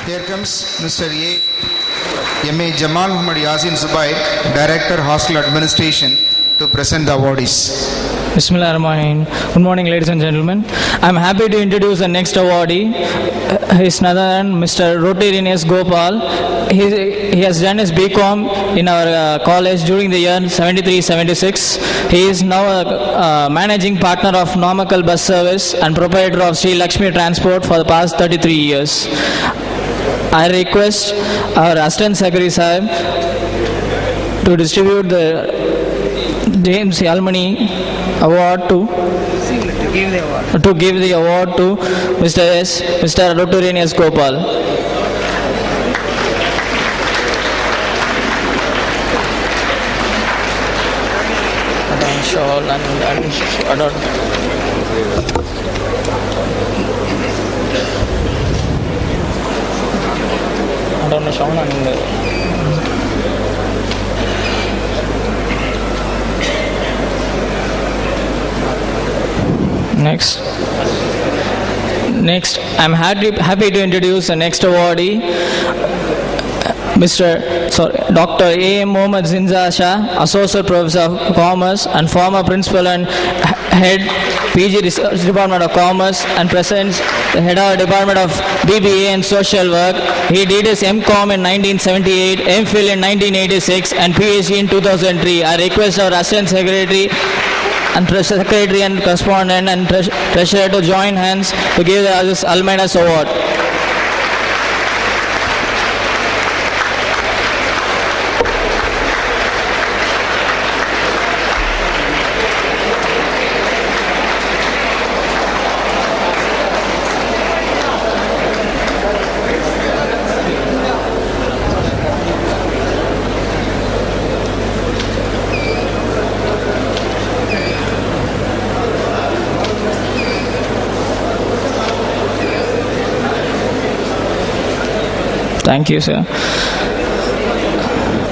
Here comes Mr. M.A. Jamal Muhammad Yasin Zubair, Director, Hostel Administration, to present the awardees. Bismillahirrahmanirrahim. Good morning, ladies and gentlemen. I'm happy to introduce the next awardee. His name Mr. Rotarian Gopal. He has done his BCom in our college during the year 73-76. He is now a managing partner of Normacal Bus Service and proprietor of Sri Lakshmi Transport for the past 33 years. I request our Assistant Secretary Sahib to distribute the James Alumni Award to give the award to Mr. Rotarian Gopal. Next, I'm happy to introduce the next awardee, Dr. A. Mohammad Zinza Shah, Associate Professor of Commerce and former Principal and Head PG Research Department of Commerce and present the Head of Department of BBA and Social Work. He did his MCom in 1978, MPhil in 1986 and PhD in 2003. I request our Assistant Secretary and Secretary and Correspondent and Treasurer to join hands to give this Alumni's Award. Thank you, sir.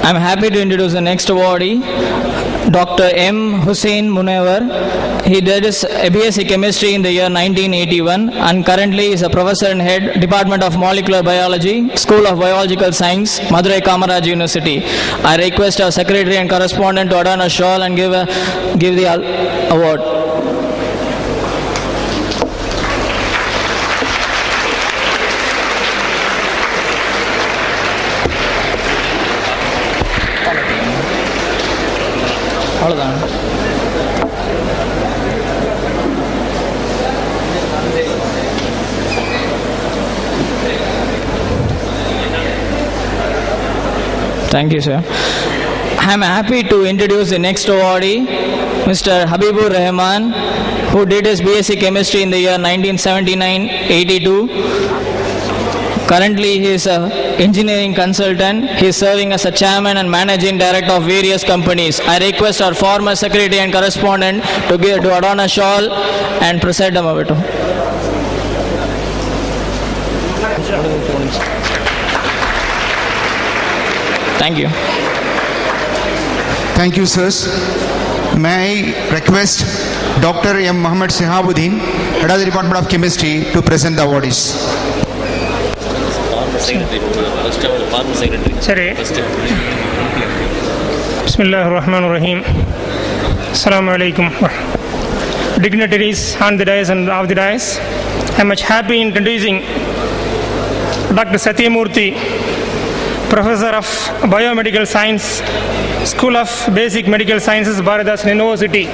I'm happy to introduce the next awardee, Dr. M. Hussain Munawar. He did his BSc Chemistry in the year 1981 and currently is a Professor and Head Department of Molecular Biology, School of Biological Science, Madurai Kamaraj University. I request our Secretary and Correspondent to adorn a shawl and give the award. Thank you, sir. I am happy to introduce the next awardee, Mr. Habibur Rahman, who did his BSc Chemistry in the year 1979-82. Currently, he is an engineering consultant. He is serving as a chairman and managing director of various companies. I request our former secretary and correspondent to adorn a shawl and present them over to. Thank you. Thank you, sirs. May I request Dr. M. Muhammad Sihabuddin, Head of the Department of Chemistry, to present the awardees. Sorry. Bismillahirrahmanirrahim. Assalamu alaikum. Dignitaries on the dais and off the dais, I am much happy in introducing Dr. Satyamurthy, Professor of Biomedical Science, School of Basic Medical Sciences, Bharadasan University.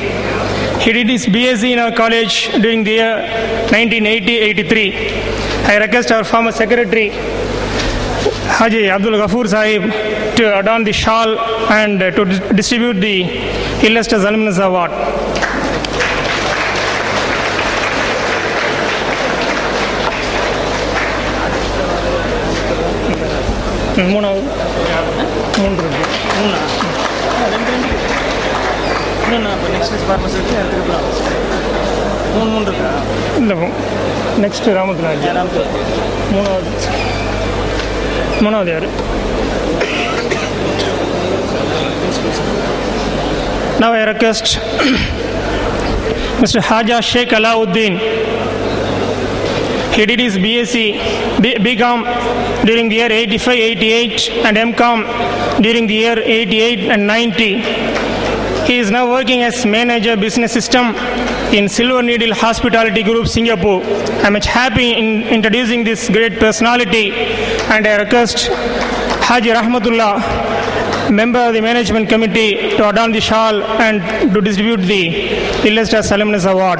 He did his BSc in our college during the year 1980-83. I request our former secretary, Haji Abdul Ghafoor Sahib, to adorn the shawl and to distribute the illustrious Alumnus Award. Next Ramathraj. Now I request Mr. Haja Sheikh Alauddin. He did his BCom during the year 85-88 and MCom during the year 88 and 90. He is now working as manager business system in Silver Needle Hospitality Group, Singapore. I am much happy in introducing this great personality, and I request Haji Rahmatullah, member of the management committee, to adorn the shawl and to distribute the illustrious alumnus award.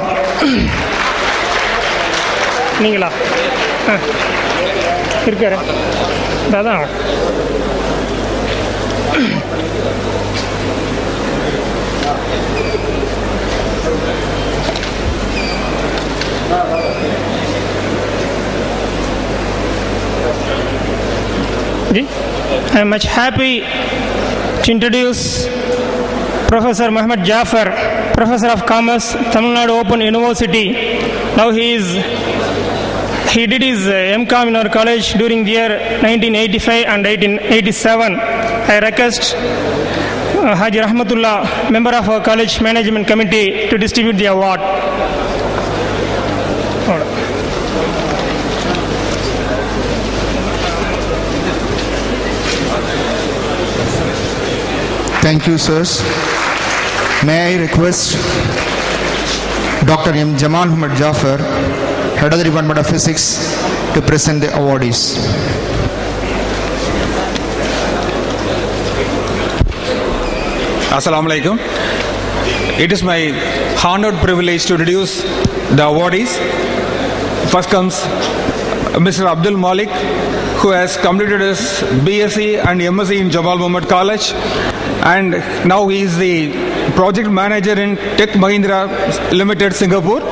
நீங்களா இருக்காரு அதான் I am much happy to introduce Professor Muhammad Jafar, Professor of Commerce, Tamil Nadu Open University. Now he did his MCom in our college during the year 1985 and 1887. I request Haji Rahmatullah, member of our college management committee, to distribute the award. Thank you, sirs. May I request Dr. M. Jamal Muhammad Jafar, Head of the Department of Physics, to present the awardees. Assalamu alaikum. It is my honored privilege to introduce the awardees. First comes Mr. Abdul Malik, who has completed his BSc and MSc in Jamal Muhammad College, and now he is the project manager in Tech Mahindra Limited, Singapore.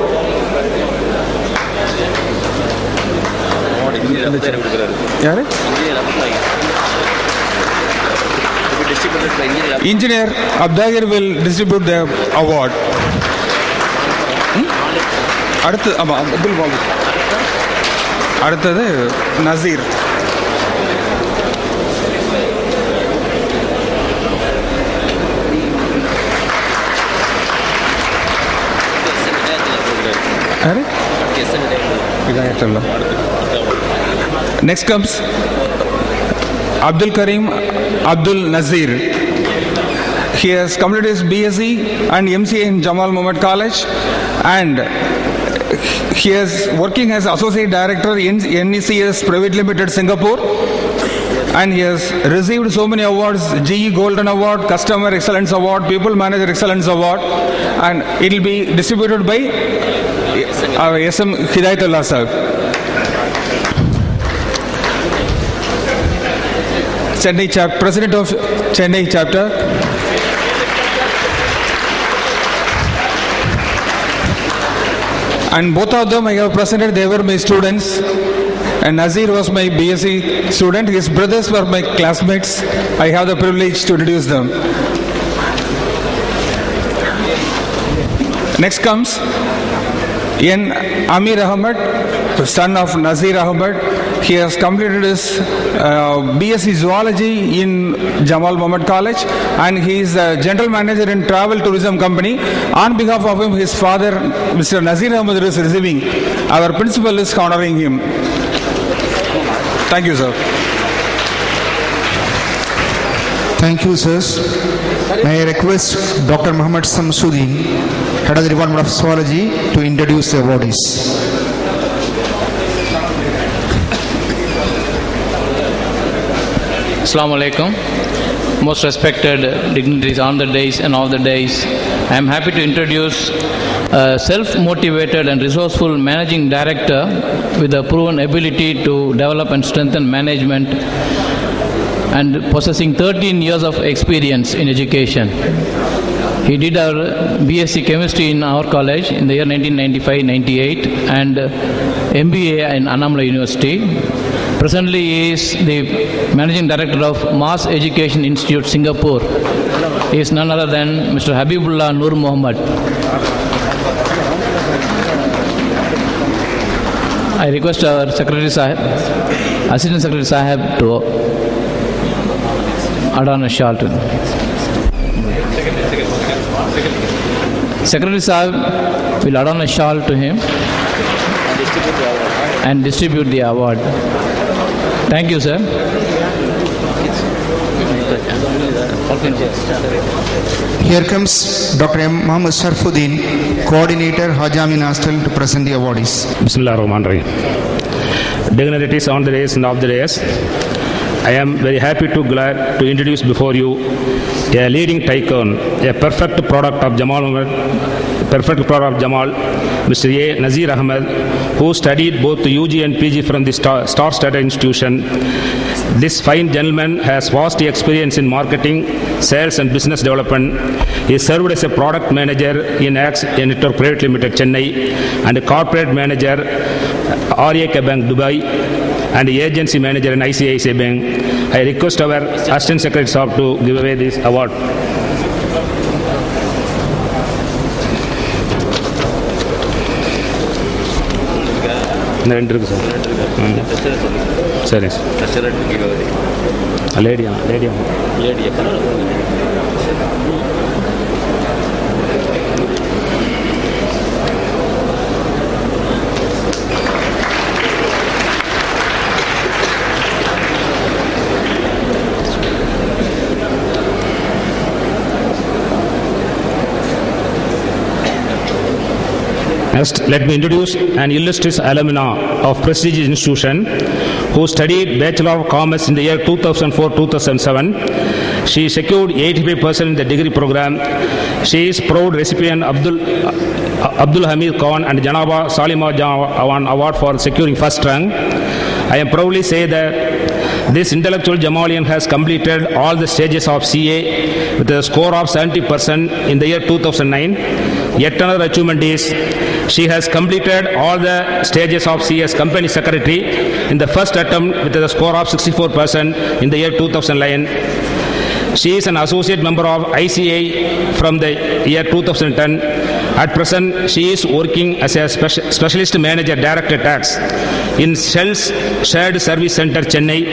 Engineer Abdagir will distribute the award. அடுத்தது Nazeer. Next comes Abdul Karim Abdul Nazir. He has completed his BSc and MCA in Jamal Muhammad College, and he is working as Associate Director in NECS Private Limited, Singapore, and he has received so many awards: GE Golden Award, Customer Excellence Award, People Manager Excellence Award, and it will be distributed by SM Hidayatullah Sahib. President of Chennai chapter. And both of them I have presented, they were my students. And Nazir was my BSc student. His brothers were my classmates. I have the privilege to introduce them. Next comes N. Amir Ahmed, son of Nazir Ahmed. He has completed his BSc Zoology in Jamal Muhammad College, and he is a general manager in travel tourism company. On behalf of him, his father, Mr. Nazir Ahmed, is receiving. Our principal is honoring him. Thank you, sir. Thank you, sirs. May I request Dr. Muhammad Samsuddin, Head of the Department of Zoology, to introduce the awardees. Assalamu alaikum. Most respected dignitaries on the days and off the days, I am happy to introduce a self-motivated and resourceful managing director with a proven ability to develop and strengthen management and possessing 13 years of experience in education. He did our BSc Chemistry in our college in the year 1995-98 and MBA in Alumni University. Presently, he is the Managing Director of Mass Education Institute, Singapore. He is none other than Mr. Habibullah Nur Muhammad. I request our Secretary Sahib, Assistant Secretary Sahib, to adorn a shawl to him. Secretary Sahib will adorn a shawl to him. and distribute the award. Thank you, sir. Here comes Dr. M. Muhammad Sharfuddin, Coordinator, Hajamin Hostel, to present the awardees. Bismillah ar-Rahman ar-Rahim. Dignitaries on the days and off the days, I am very happy to glad to introduce before you a leading tycoon, a perfect product of Jamal, Mr. A. Nazir Ahmed, who studied both UG and PG from the Star Study Institution. This fine gentleman has vast experience in marketing, sales and business development. He served as a product manager in Axe Network Private Limited, Chennai, and a corporate manager, RAK Bank, Dubai, and the agency manager in ICICI Bank. I request our Assistant Secretary Saab to give away this award. Sorry. Lady. Next, let me introduce an illustrious alumna of prestigious institution who studied Bachelor of Commerce in the year 2004-2007. She secured 85% in the degree program. She is proud recipient Abdul Hamid Khan and Janaba Salima Jawan Award for securing first rank. I am proudly say that this intellectual Jamalian has completed all the stages of CA with a score of 70% in the year 2009. Yet another achievement is she has completed all the stages of CA as Company Secretary in the first attempt with a score of 64% in the year 2009. She is an associate member of ICA from the year 2010. At present, she is working as a specialist manager director tax in Shell's Shared Service Center, Chennai.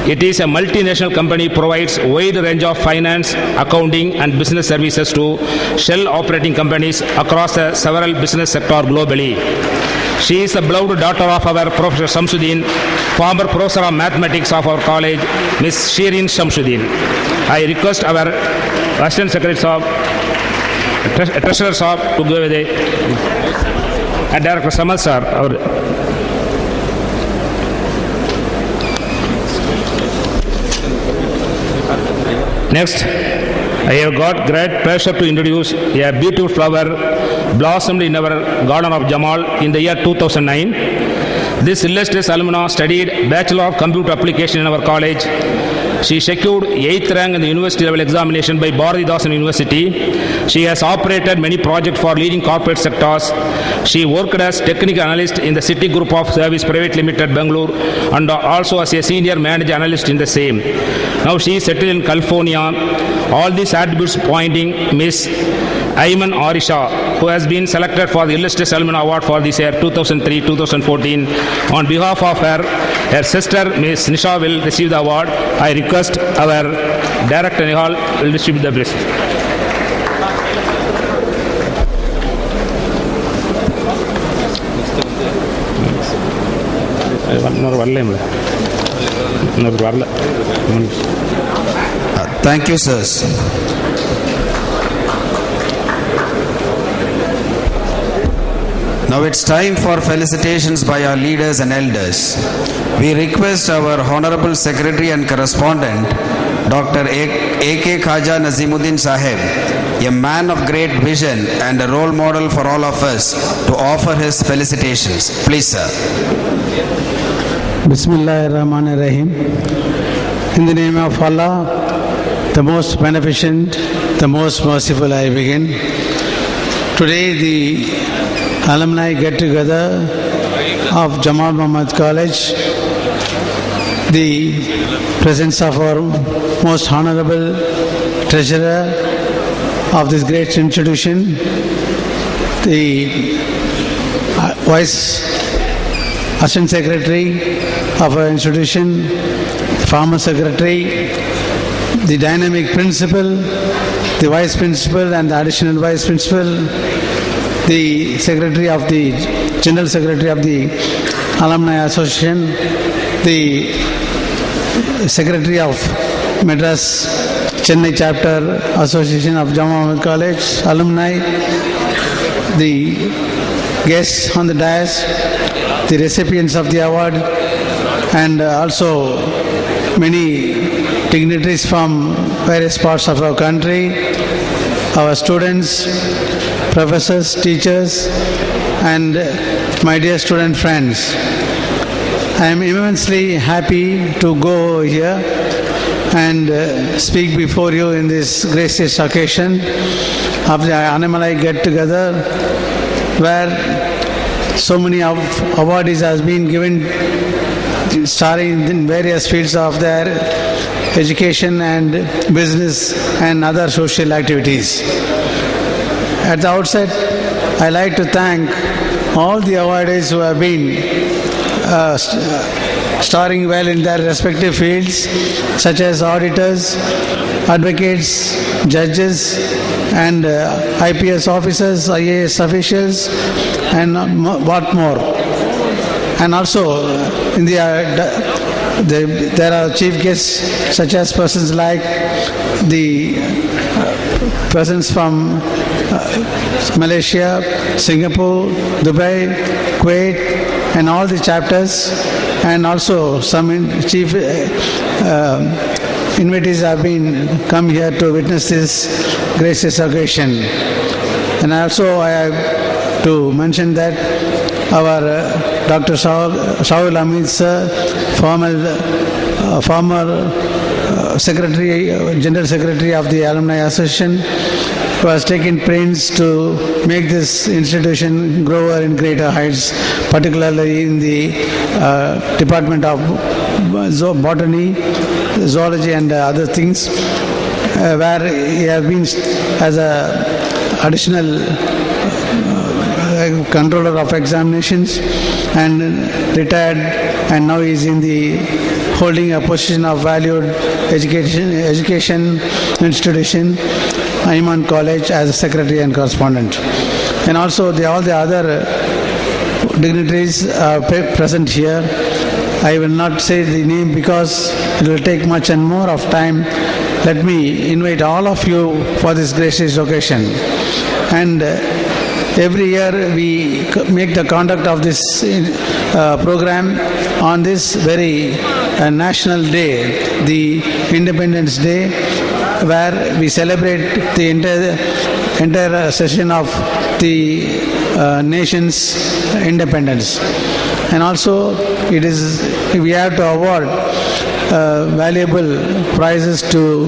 It is a multinational company, provides wide range of finance, accounting and business services to Shell operating companies across several business sectors globally. She is the beloved daughter of our Professor Shamsuddin, former professor of mathematics of our college, Ms. Shirin Shamsuddin. I request our Assistant Secretary Saab, Treasurer Saab to give away and Director Samal sir. Next, I have got great pleasure to introduce a beautiful flower blossomed in our Garden of Jamal in the year 2009. This illustrious alumna studied Bachelor of Computer Application in our college. She secured 8th rank in the university level examination by Bharatidasan University. She has operated many projects for leading corporate sectors. She worked as technical analyst in the City Group of Service Private Limited, Bangalore, and also as a senior manager analyst in the same. Now she is settled in California. All these attributes pointing Miss Ayman Arisha, who has been selected for the Illustrious Alumni Award for this year 2003-2014. On behalf of her sister Miss Nisha will receive the award. I request our Director Nihal will distribute the blessing. Thank you, sirs. Now it's time for felicitations by our leaders and elders. We request our Honorable Secretary and Correspondent, Dr. A.K. Khaja Nazimuddin Sahib, a man of great vision and a role model for all of us, to offer his felicitations. Please, sir. Bismillah ar-Rahman ar-Rahim. In the name of Allah, the most beneficent, the most merciful, I begin. Today the alumni get together of Jamal Muhammad College, the presence of our most honorable treasurer of this great institution, the vice assistant secretary of our institution, former secretary, the dynamic principal, the vice principal and the additional vice principal, the secretary of the general secretary of the Alumni Association, the Secretary of Madras Chennai Chapter Association of Jammu Ahmed College, alumni, the guests on the dais, the recipients of the award, and also many dignitaries from various parts of our country, our students, professors, teachers, and my dear student friends. I am immensely happy to go here and speak before you in this gracious occasion of the Annamalai get-together, where so many awardees has been given, starring in various fields of their education and business and other social activities. At the outset, I like to thank all the awardees who have been starring well in their respective fields, such as auditors, advocates, judges, and IPS officers, IAS officials, and what more. And also, in there are chief guests such as persons like the persons from Malaysia, Singapore, Dubai, Kuwait, and all the chapters, and also some chief invitees have come here to witness this gracious occasion. And also I have to mention that our Dr. Shaul Hamid sir, former General Secretary of the Alumni Association, who has taken pains to make this institution grow in greater heights, particularly in the Department of Botany, Zoology, and other things, where he has been as an additional controller of examinations and retired, and now he is in the holding a position of valued education institution, Iman College, as a secretary and correspondent. And also all the other dignitaries are present here. I will not say the name because it will take much and more of time. Let me invite all of you for this gracious occasion. And every year we make the conduct of this program on this very national day, the Independence Day, where we celebrate the entire session of the nation's independence. And also we have to award valuable prizes to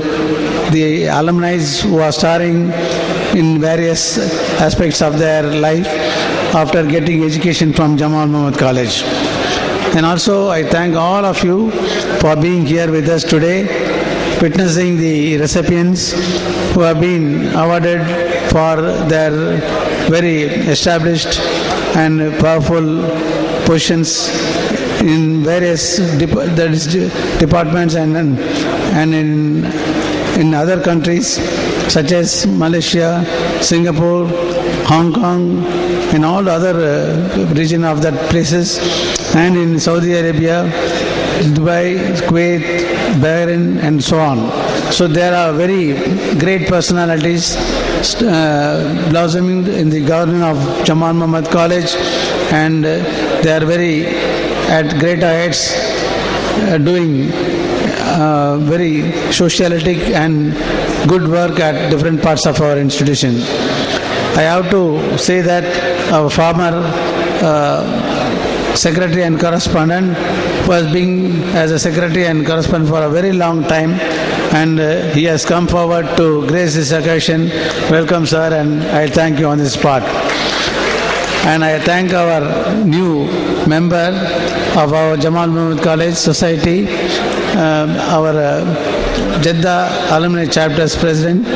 the alumni who are starring in various aspects of their life after getting education from Jamal Muhammad College. And also I thank all of you for being here with us today, witnessing the recipients who have been awarded for their very established and powerful positions in various departments and in other countries such as Malaysia, Singapore, Hong Kong, and all other region of that places, and in Saudi Arabia, Dubai, Kuwait, Bahrain, and so on. So there are very great personalities blossoming in the garden of Jamal Muhammad College, and they are at greater heights doing very socialistic and good work at different parts of our institution. I have to say that our former secretary and correspondent was being as a secretary and correspondent for a very long time, and he has come forward to grace this occasion. Welcome, sir, and I thank you on this spot. And I thank our new member of our Jamal Muhammad College Society, our Jeddah Alumni Chapter's president,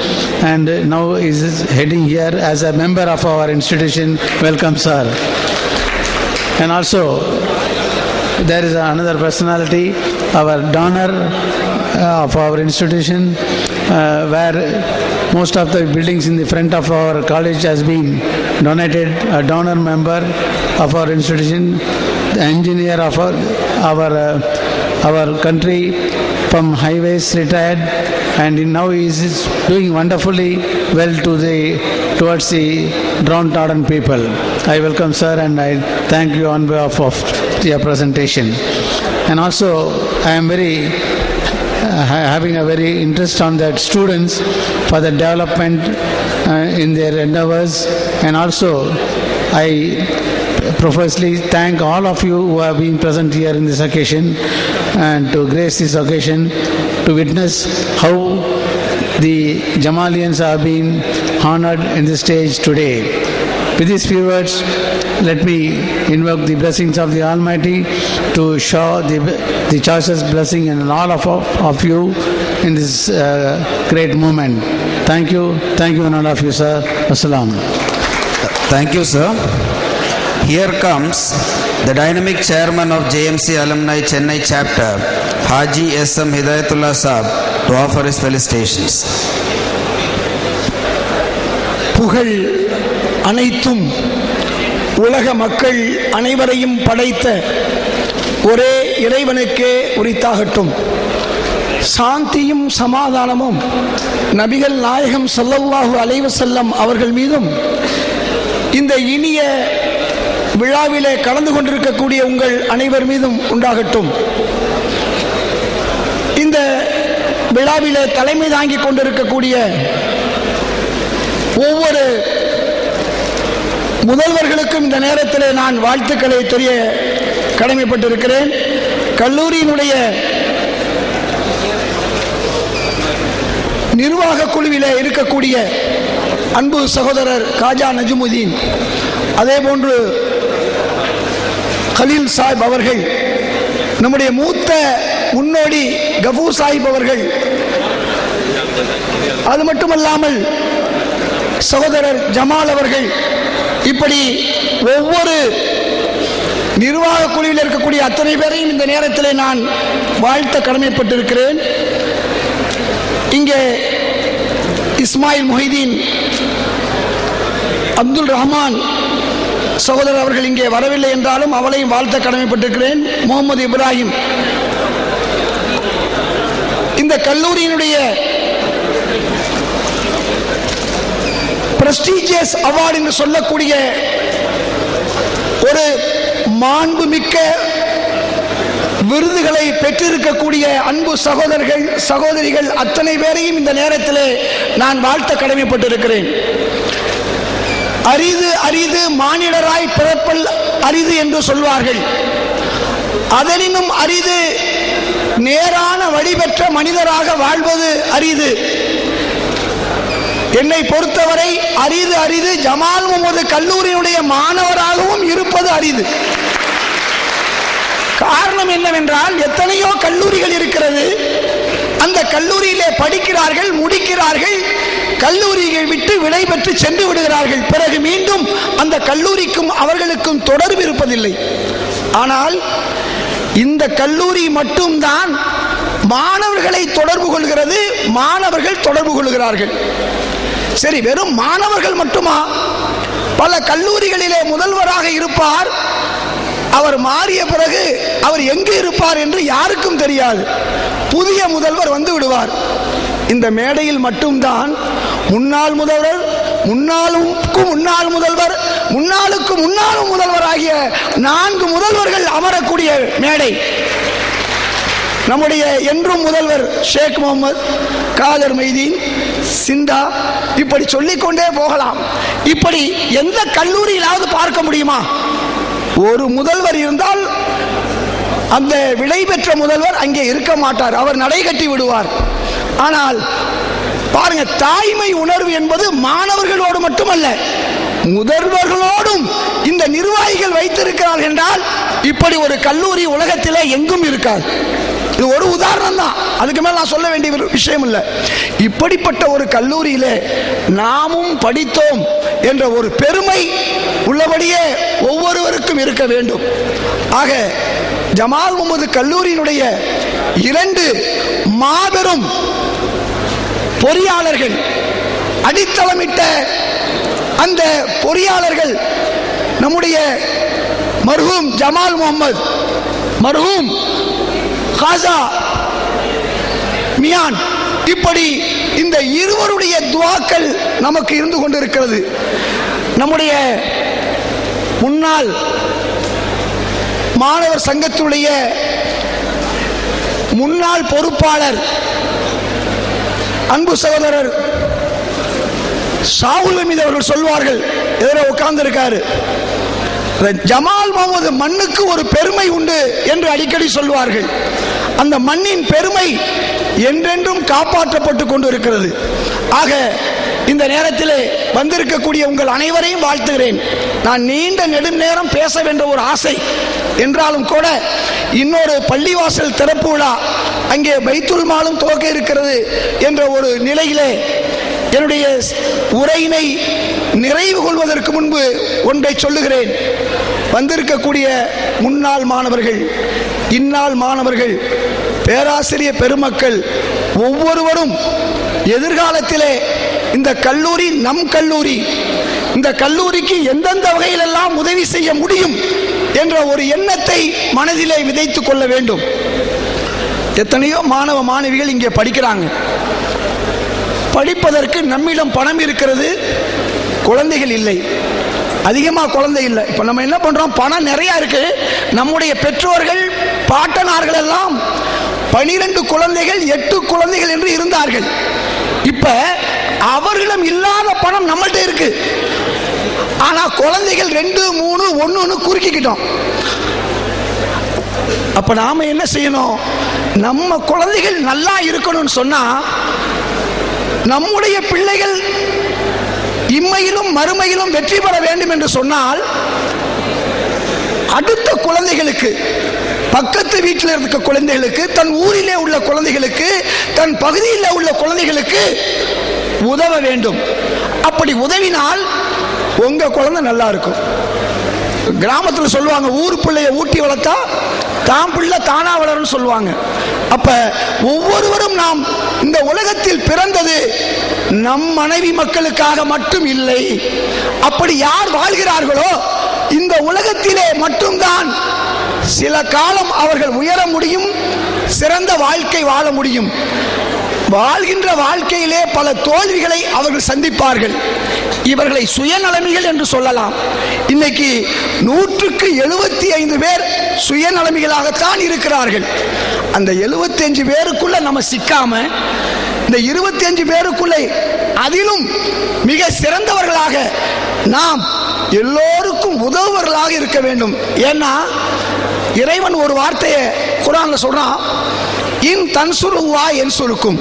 and now is heading here as a member of our institution. Welcome, sir. And also, there is another personality, our donor of our institution, where most of the buildings in the front of our college has been donated, a donor member of our institution, engineer of our country from highways, retired, and now he is doing wonderfully well towards the downtrodden people. I welcome sir, and I thank you on behalf of your presentation. And also I am having a very interest on that students for the development in their endeavors, and also I profusely thank all of you who have been present here in this occasion and to grace this occasion to witness how the Jamalians have been honored in the stage today. With these few words, let me invoke the blessings of the Almighty to show the choicest blessing in all of you in this great moment. Thank you and all of you, sir. Assalam. Thank you, sir. Here comes the dynamic chairman of JMC Alumni Chennai chapter, Haji S.M. Hidayatullah Saab, to offer his felicitations. புகழ் அனைத்தும் உலக மக்கள் அனைவரையும் படைத்த ஒரே இறைவனுக்கே உரித்தாகட்டும். சாந்தியும் சமாதானமும் நபிகள் நாயகம் ஸல்லல்லாஹு அலைஹி வஸல்லம் அவர்கள் மீதும் இந்த இனிய விழாவிலே கலந்து கொண்டிருக்கக்கூடிய உங்கள் அனைவர் மீதும் உண்டாகட்டும். இந்த விழாவிலே தலைமை தாங்கிக் கொண்டிருக்கக்கூடிய ஒவ்வொரு முதல்வர்களுக்கும் இந்த நேரத்திலே நான் வாழ்த்துக்களை தெரிய கடமைப்பட்டிருக்கிறேன். கல்லூரியினுடைய நிர்வாக குழுவிலே இருக்கக்கூடிய அன்பு சகோதரர் காஜா நஜ்முதீன், அதே போன்று கலீல் சாஹிப் அவர்கள், நம்முடைய மூத்த முன்னோடி கஃபூர் சாஹிப் அவர்கள், அது மட்டுமல்லாமல் சகோதரர் ஜமால் அவர்கள், இப்படி ஒவ்வொரு நிர்வாக குழுவில் இருக்கக்கூடிய அத்தனை பேரையும் இந்த நேரத்தில் நான் வாழ்த்த கடமைப்பட்டிருக்கிறேன். இங்கே இஸ்மாயில் முஹிதீன், அப்துல் ரஹ்மான் சகோதரர் அவர்கள் இங்கே வரவில்லை என்றாலும் அவளையும் வாழ்த்த கடமைப்பட்டிருக்கிறேன். முகமது இப்ராஹிம், இந்த கல்லூரியினுடைய பிரஸ்டீஜியஸ் அவார்டு என்று சொல்லக்கூடிய ஒரு மாண்புமிக்க விருதுகளை பெற்றிருக்கக்கூடிய அன்பு சகோதரர்கள் சகோதரிகள் அத்தனை பேரையும் இந்த நேரத்தில் நான் வாழ்த்த கடமைப்பட்டிருக்கிறேன். அரிது அரிது மானிடராய் பிறப்பல் அரிது என்று சொல்வார்கள். அதனினும் அரிது நேரான வழிபெற்ற மனிதராக வாழ்வது அரிது. என்னை பொறுத்தவரை அரிது அரிது ஜமால் முஹம்மது கல்லூரியினுடைய மாணவராகவும் இருப்பது அரிது. காரணம் என்னவென்றால் எத்தனையோ கல்லூரிகள் இருக்கிறது, அந்த கல்லூரியிலே படிக்கிறார்கள், முடிக்கிறார்கள், கல்லூரியை விட்டு விடை பெற்று சென்று விடுகிறார்கள். பிறகு மீண்டும் அந்த கல்லூரிக்கும் அவர்களுக்கும் தொடர்பு இருப்பதில்லை. ஆனால் இந்த கல்லூரி மட்டும்தான் மாணவர்களை தொடர்பு கொள்கிறது, மாணவர்கள் தொடர்பு கொள்கிறார்கள். சரி, வெறும் மாணவர்கள் மட்டுமா? பல கல்லூரிகளிலே முதல்வராக இருப்பார், அவர் மாறிய பிறகு அவர் எங்கு இருப்பார் என்று யாருக்கும் தெரியாது. புதிய முதல்வர் வந்து விடுவார். இந்த மேடையில் மட்டும்தான் முன்னாள் முதல்வர், முன்னாளுக்கும் முன்னாள் முதல்வர், முன்னாளுக்கு முன்னாள் முதல்வர் ஆகிய 4 முதல்வர்கள் அமரக்கூடிய மேடை. நம்முடைய என்றும் முதல்வர் ஷேக் முகமது, காதர் மைதீன், சிந்தா, இப்படி சொல்லிக்கொண்டே போகலாம். இப்படி எந்த கல்லூரியிலாவது பார்க்க முடியுமா? ஒரு முதல்வர் இருந்தால் அந்த விடை பெற்ற முதல்வர் அங்கே இருக்க மாட்டார், அவர் நடை கட்டி விடுவார். ஆனால் பாருங்க, தாய்மை உணர்வு என்பது மாணவர்களோடு மட்டுமல்ல, முதல்வர்களோடும் இந்த நிர்வாகிகள் வைத்திருக்கிறார்கள் என்றால் இப்படி ஒரு கல்லூரி உலகத்திலே எங்கும் இருக்காது. இது ஒரு உதாரணம் தான், அதுக்கு மேல நான் சொல்ல வேண்டிய விஷயம் இல்லை. இப்படிப்பட்ட ஒரு கல்லூரியிலே நாமும் படித்தோம் என்ற ஒரு பெருமை உள்ளபடியே ஒவ்வொருவருக்கும் இருக்க வேண்டும். ஆக ஜமால் முஹம்மது கல்லூரியினுடைய 2 மாபெரும் பொறியாளர்கள், அடித்தளமிட்ட அந்த பொறியாளர்கள் நம்முடைய மர்ஹூம் ஜமால் முகமது, மர்ஹூம் காசா மியான், இப்படி இந்த இருவருடைய துஆக்கள் நமக்கு இருந்து கொண்டிருக்கிறது. நம்முடைய முன்னாள் மாணவர் சங்கத்துடைய முன்னாள் பொறுப்பாளர் அன்பு சகோதரர் ஷாவுல் மீது அவர்கள் சொல்வார்கள், எதிர உட்கார்ந்து இருக்காரு, ஜமால் முகமது மண்ணுக்கு ஒரு பெருமை உண்டு என்று அடிக்கடி சொல்வார்கள். அந்த மண்ணின் பெருமை என்றென்றும் காப்பாற்றப்பட்டு கொண்டு இருக்கிறது. ஆக இந்த நேரத்தில் வந்திருக்கக்கூடிய உங்கள் அனைவரையும் வாழ்த்துகிறேன். நான் நீண்ட நெடுநேரம் பேச வேண்டிய ஒரு ஆசை என்றாலும் கூட இன்னொரு பள்ளிவாசல் திறப்பு விழா, அங்கே பைத்துல் மாலும் துவக்க இருக்கிறது என்ற ஒரு நிலையிலே என்னுடைய உரையினை நிறைவு கொள்வதற்கு முன்பு ஒன்றை சொல்லுகிறேன். வந்திருக்கக்கூடிய முன்னாள் மாணவர்கள், இந்நாள் மாணவர்கள், பேராசிரியர் பெருமக்கள் ஒவ்வொருவரும் எதிர்காலத்திலே இந்த கல்லூரி நம் கல்லூரி, இந்த கல்லூரிக்கு எந்தெந்த வகையிலெல்லாம் உதவி செய்ய முடியும் என்ற ஒரு எண்ணத்தை மனதிலே விதைத்துக் கொள்ள வேண்டும். எத்தனையோ மாணவ மாணவிகள் இங்கே படிக்கிறாங்க. படிப்பதற்கு நம்மிடம் பணம் இருக்கிறது, குழந்தைகள் இல்லை, அதிகமாக குழந்தை இல்லை. இப்போ நம்ம என்ன பண்றோம், பணம் நிறைய இருக்கு. நம்முடைய பெற்றோர்கள் பாட்டனார்கள் எல்லாம் 12 குழந்தைகள் 8 குழந்தைகள் என்று இருந்தார்கள். இப்ப அவர்களிடம் இல்லாத பணம் நம்மள்ட்ட இருக்கு. ஆனா குழந்தைகள் 2, 3, 1 குறுக்கிக்கிட்டோம். அப்ப நாம என்ன செய்யணும், நம்ம குழந்தைகள் நல்லா இருக்கணும்னு சொன்னா, நம்முடைய பிள்ளைகள் இம்மையிலும் மறுமையிலும் வெற்றி பெற வேண்டும் என்று சொன்னால், அடுத்த குழந்தைகளுக்கு, பக்கத்து வீட்டில் இருக்க குழந்தைகளுக்கு, தன் ஊரிலே உள்ள குழந்தைகளுக்கு, தன் பகுதியில் உள்ள குழந்தைகளுக்கு உதவ வேண்டும். அப்படி உதவினால் உங்க குழந்தை நல்லா இருக்கும். கிராமத்தில் சொல்லுவாங்க, ஊர் பிள்ளைய ஊட்டி வளர்த்தா தாம் பிள்ளை தானா வளரும் சொல்லுவாங்க. அப்ப ஒவ்வொருவரும் நாம் இந்த உலகத்தில் பிறந்தது நம் மனைவி மக்களுக்காக மட்டும் இல்லை. அப்படி யார் வாழ்கிறார்களோ இந்த உலகத்திலே மட்டும்தான் சில காலம் அவர்கள் உயர முடியும், சிறந்த வாழ்க்கை வாழ முடியும். வாழ்கின்ற வாழ்க்கையிலே பல தோல்விகளை அவர்கள் சந்திப்பார்கள். இவர்களை சுயநலமிகள் என்று சொல்லலாம். இன்னைக்கு 175 பேர் சுயநலமிகளாகத்தான் இருக்கிறார்கள். அந்த 75 பேருக்குள்ள நம்ம சிக்காம, இந்த 25 பேருக்குள்ளே அதிலும் மிக சிறந்தவர்களாக நாம் எல்லோருக்கும் உதவுவர்களாக இருக்க வேண்டும். ஏன்னா இறைவன் ஒரு வார்த்தையை குர்ஆன்ல சொல்றான், இன் தன்சுருல்லா யன்சுருக்கும்,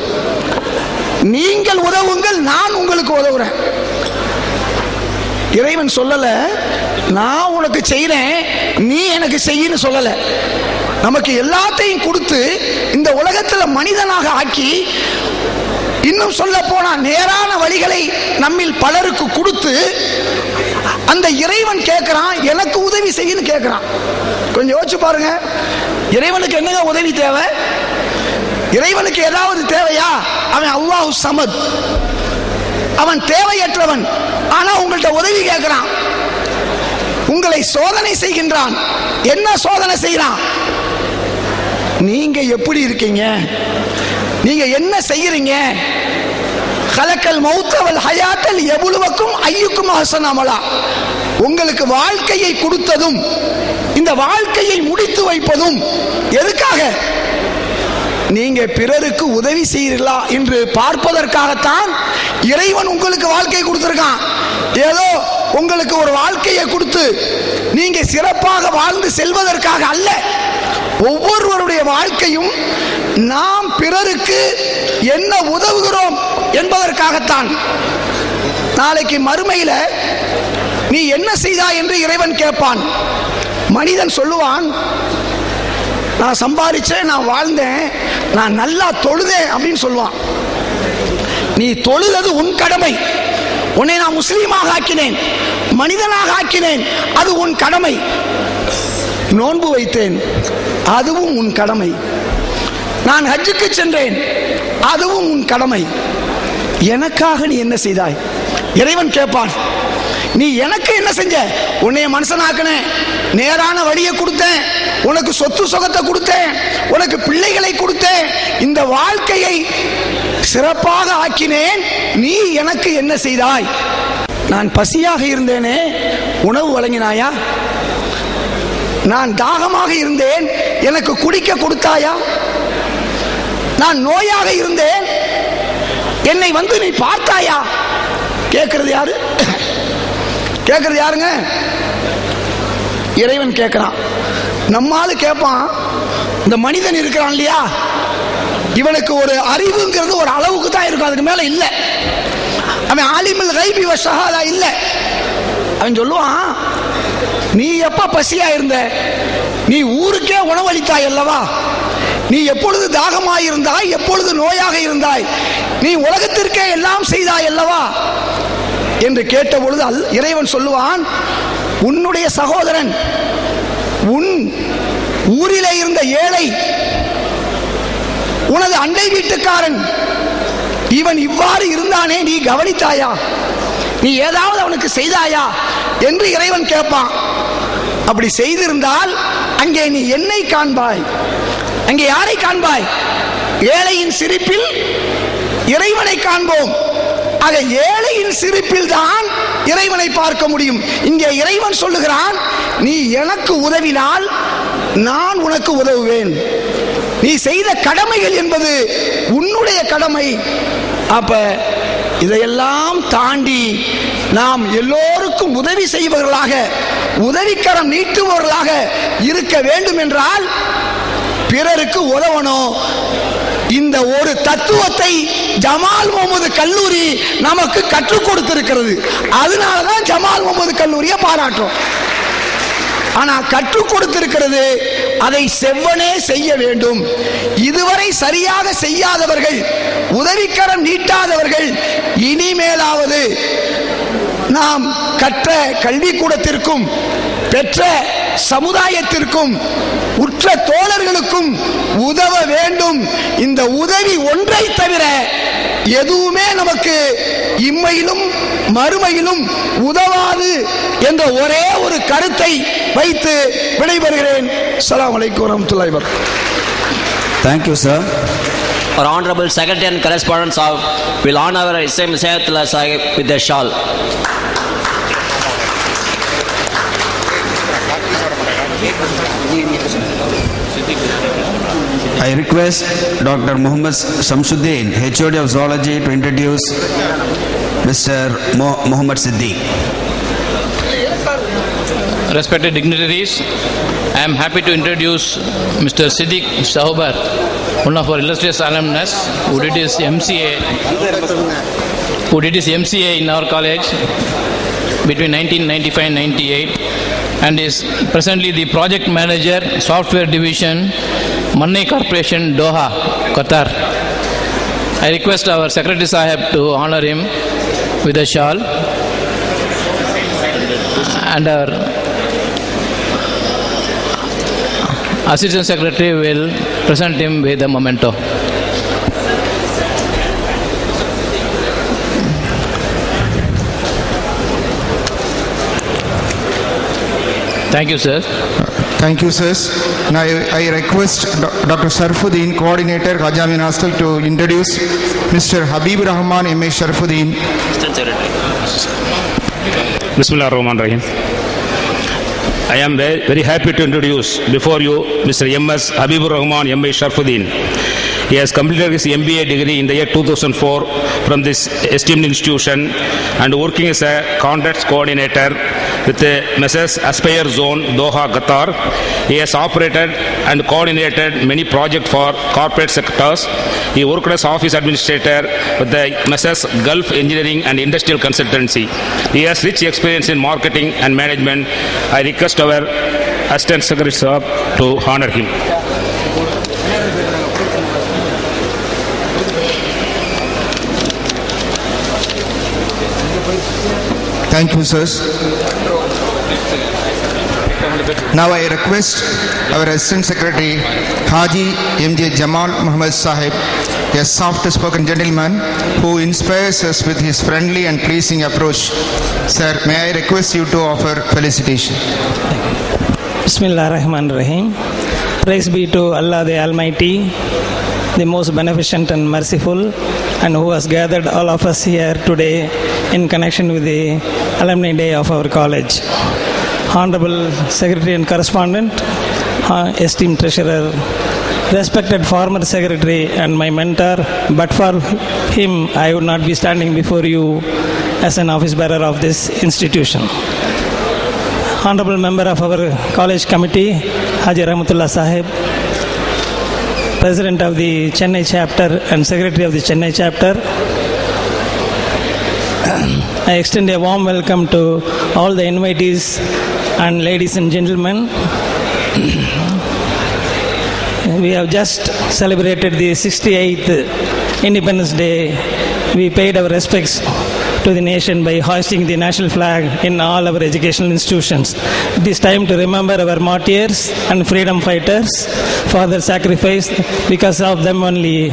நீங்கள் உதவுங்கள் நான் உங்களுக்கு உதவுறேன். இறைவன் சொல்லல நான் உனக்கு செய்றேன் நீ எனக்கு செய்யின்னு சொல்லல. நமக்கு எல்லாத்தையும் கொடுத்து இந்த உலகத்தில் மனிதனாக ஆக்கி, இன்னும் சொல்ல போனா நேரான வழிகளை நம்மில் பலருக்கு கொடுத்து, அந்த இறைவன் கேட்கிறான் எனக்கு உதவி செய்யன்னு கேட்கிறான். கொஞ்சம் யோசிச்சு பாருங்க, இறைவனுக்கு என்னங்க உதவி தேவை? இறைவனுக்கு ஏதாவது தேவையா? அவன் அல்லாஹு சமத், அவன் தேவையற்றவன். ஆனா உங்கள்கிட்ட உதவி கேட்கிறான், உங்களை சோதனை செய்கின்றான். என்ன சோதனை செய்யறான்? நீங்க எப்படி இருக்கீங்க, நீங்க என்ன செய்யறீங்க? கலக்கல் மௌத்தவல் ஹயாத்தல் எவ்வளவுக்கும் ஐயுக்கும் அஹ்சன் அமலா, உங்களுக்கு வாழ்க்கையை கொடுத்ததும் இந்த வாழ்க்கையை முடித்து வைப்பதும் எதுக்காக? நீங்க பிறருக்கு உதவி செய்கிறீர்களா என்று பார்ப்பதற்காகத்தான் இறைவன் உங்களுக்கு வாழ்க்கை கொடுத்திருக்கான். ஏதோ உங்களுக்கு ஒரு வாழ்க்கையை கொடுத்து நீங்க சிறப்பாக வாழ்ந்து செல்வதற்காக அல்ல. ஒவ்வொருவருடைய வாழ்க்கையும் நாம் பிறருக்கு என்ன உதவுகிறோம் என்பதற்காகத்தான். நாளைக்கு மறுமையில நீ என்ன செய்தாய் என்று இறைவன் கேட்பான். மனிதன் சொல்லுவான், நான் சம்பாதிச்சேன், நான் வாழ்ந்தேன், நான் நல்லா தொழுதேன் அப்படின்னு சொல்லுவான். நீ தொழுது உன் கடமை. உன்னை நான் முஸ்லீமாக ஆக்கினேன், மனிதனாக ஆக்கினேன், அது உன் கடமை. நோன்பு வைத்தேன், அதுவும் உன் கடமை. நான் ஹஜ்ஜுக்கு சென்றேன், அதுவும் உன் கடமை. எனக்காக நீ என்ன செய்தாய்? இறைவன் கேட்பான். நீ எனக்கு என்ன செஞ்ச? உன்னைய மனுஷனாக்குனேன், நேரான வழியை கொடுத்தேன், உனக்கு சொத்து சுகத்தை கொடுத்தேன், உனக்கு பிள்ளைகளை கொடுத்தேன், இந்த வாழ்க்கையை சிறப்பாக ஆக்கினேன். நீ எனக்கு என்ன செய்தாய்? நான் பசியாக இருந்தேனே, உணவு வழங்கினாயா? நான் தாகமாக இருந்தேன், எனக்கு குடிக்க கொடுத்தாயா? நான் நோயாக இருந்தேன், என்னை வந்து நீ பார்த்தாயா? கேட்கிறது யாரு? கேட்கிறது யாருங்க? இறைவன் கேட்கிறான். நம்மால கேட்பான். இந்த மனிதன் இருக்கிறான் இல்லையா, இவனுக்கு ஒரு அறிவுங்கிறது ஒரு அளவுக்கு தான் இருக்கும், அதுக்கு மேல இல்லை. அவன் ஆலிமுல் கைபி வ ஷஹாதா இல்லை. அவன் சொல்லுவான், நீ எப்ப பசியா இருந்த? நீ ஊருக்கே உணவளித்தாய் அல்லவா? நீ எப்பொழுது தாகமாயிருந்தாய், எப்பொழுது நோயாக இருந்தாய்? நீ உலகத்திற்கே எல்லாம் செய்தாய் அல்லவா என்று கேட்ட பொழுது இறைவன் சொல்லுவான், உன்னுடைய சகோதரன், உன் ஊரிலே இருந்த ஏழை, உனது அண்டை வீட்டுக்காரன், இவன் இவ்வாறு இருந்தானே, நீ கவனித்தாயா? நீ ஏதாவது அவனுக்கு செய்தாயா என்று இறைவன் கேட்பான். அப்படி செய்திருந்தால் அங்கே நீ என்னை காண்பாய். அங்கே யாரை காண்பாய்? ஏழையின் சிரிப்பில் இறைவனை காண்போம். ஆக ஏழையின் சிரிப்பில் தான் இறைவனை பார்க்க முடியும். இங்கே இறைவன் சொல்லுகிறான், நீ எனக்கு உதவினால் நான் உனக்கு உதவுவேன். நீ செய்த கடமைகள் என்பது உன்னுடைய கடமை. அப்ப இதையெல்லாம் தாண்டி நாம் எல்லோருக்கும் உதவி செய்பவர்களாக, உதவிக்கரம் நீட்டுபவர்களாக இருக்க வேண்டும் என்றால் பிறருக்கு உதவணும். இந்த ஒரு தத்துவத்தை ஜமால் முகமது கல்லூரி நமக்கு கற்றுக் கொடுத்திருக்கிறது. அதனாலதான் ஜமால் முகமது கல்லூரியை பாராட்டுறோம். ஆனா கற்றுக் கொடுத்திருக்கிறது, அதை செவ்வனே செய்ய வேண்டும். இதுவரை சரியாக செய்யாதவர்கள், உதவிக்கரம் நீட்டாதவர்கள், இனிமேலாவது நாம் கற்ற கல்விக்கூடத்திற்கும் பெற்ற சமுதாயத்திற்கும் உற்ற தோழர்களுக்கும் உதவ வேண்டும். இந்த உதவி ஒன்றை தவிர எதுவுமே நமக்கு இம்மையிலும் மறுமையிலும் உதவாது என்ற ஒரே ஒரு கருத்தை வைத்து விடைபெறுகிறேன். அஸ்ஸலாமு அலைக்கும் வரஹ்மத்துல்லாஹி வபரகாத்துஹு. Thank you, sir. Our Honorable Secretary and Correspondent Sahib will honor our Islam Sayyidullah Sahib with their shawl. I request Dr. Muhammad Shamsuddin, HOD of Zoology, to introduce Mr. Muhammad Siddiq. Respected dignitaries, I am happy to introduce Mr. Siddiq Sahubar, one of our illustrious alumnus who did his MCA in our college between 1995 and 98 and is presently the project manager, software division, Mannai Corporation, Doha, Qatar. I request our Secretary Sahib to honor him with a shawl, and our Assistant Secretary will present him with a memento. Thank you, sir. Thank you, sirs. Now I request Dr. Sharfuddin, Coordinator, Rajamin Hostel, to introduce Mr. Habib Rahman, M.A. Sharfuddin. Assistant Secretary. Bismillah ar-Rahman ar-Rahim. I am very happy to introduce before you Mr. M.S. Habibur Rahman, M.A. Sharfuddin. He has completed his MBA degree in the year 2004 from this esteemed institution and working as a contracts coordinator with the Messrs. Aspire Zone, Doha, Qatar. He has operated and coordinated many projects for corporate sectors. He worked as office administrator with the Messrs. Gulf Engineering and Industrial Consultancy. He has rich experience in marketing and management. I request our Assistant Secretary Sahib to honor him. Thank you, sirs. Now I request our Assistant Secretary Haji M.J. Jamal Muhammad Sahib a soft-spoken gentleman who inspires us with his friendly and pleasing approach. Sir, may I request you to offer felicitation? Bismillahirrahmanirrahim. Praise be to Allah the Almighty, the most beneficent and merciful, and who has gathered all of us here today in connection with the Alumni Day of our college. Honorable Secretary and Correspondent, esteemed Treasurer, respected former Secretary and my mentor, but for him I would not be standing before you as an office bearer of this institution. Honorable member of our college committee, Haji Rahmatullah Sahib, President of the Chennai chapter and Secretary of the Chennai chapter, I extend a warm welcome to all the invitees and ladies and gentlemen. We have just celebrated the 68th Independence Day. We paid our respects to the nation by hoisting the national flag in all our educational institutions. It is time to remember our martyrs and freedom fighters for their sacrifice. Because of them only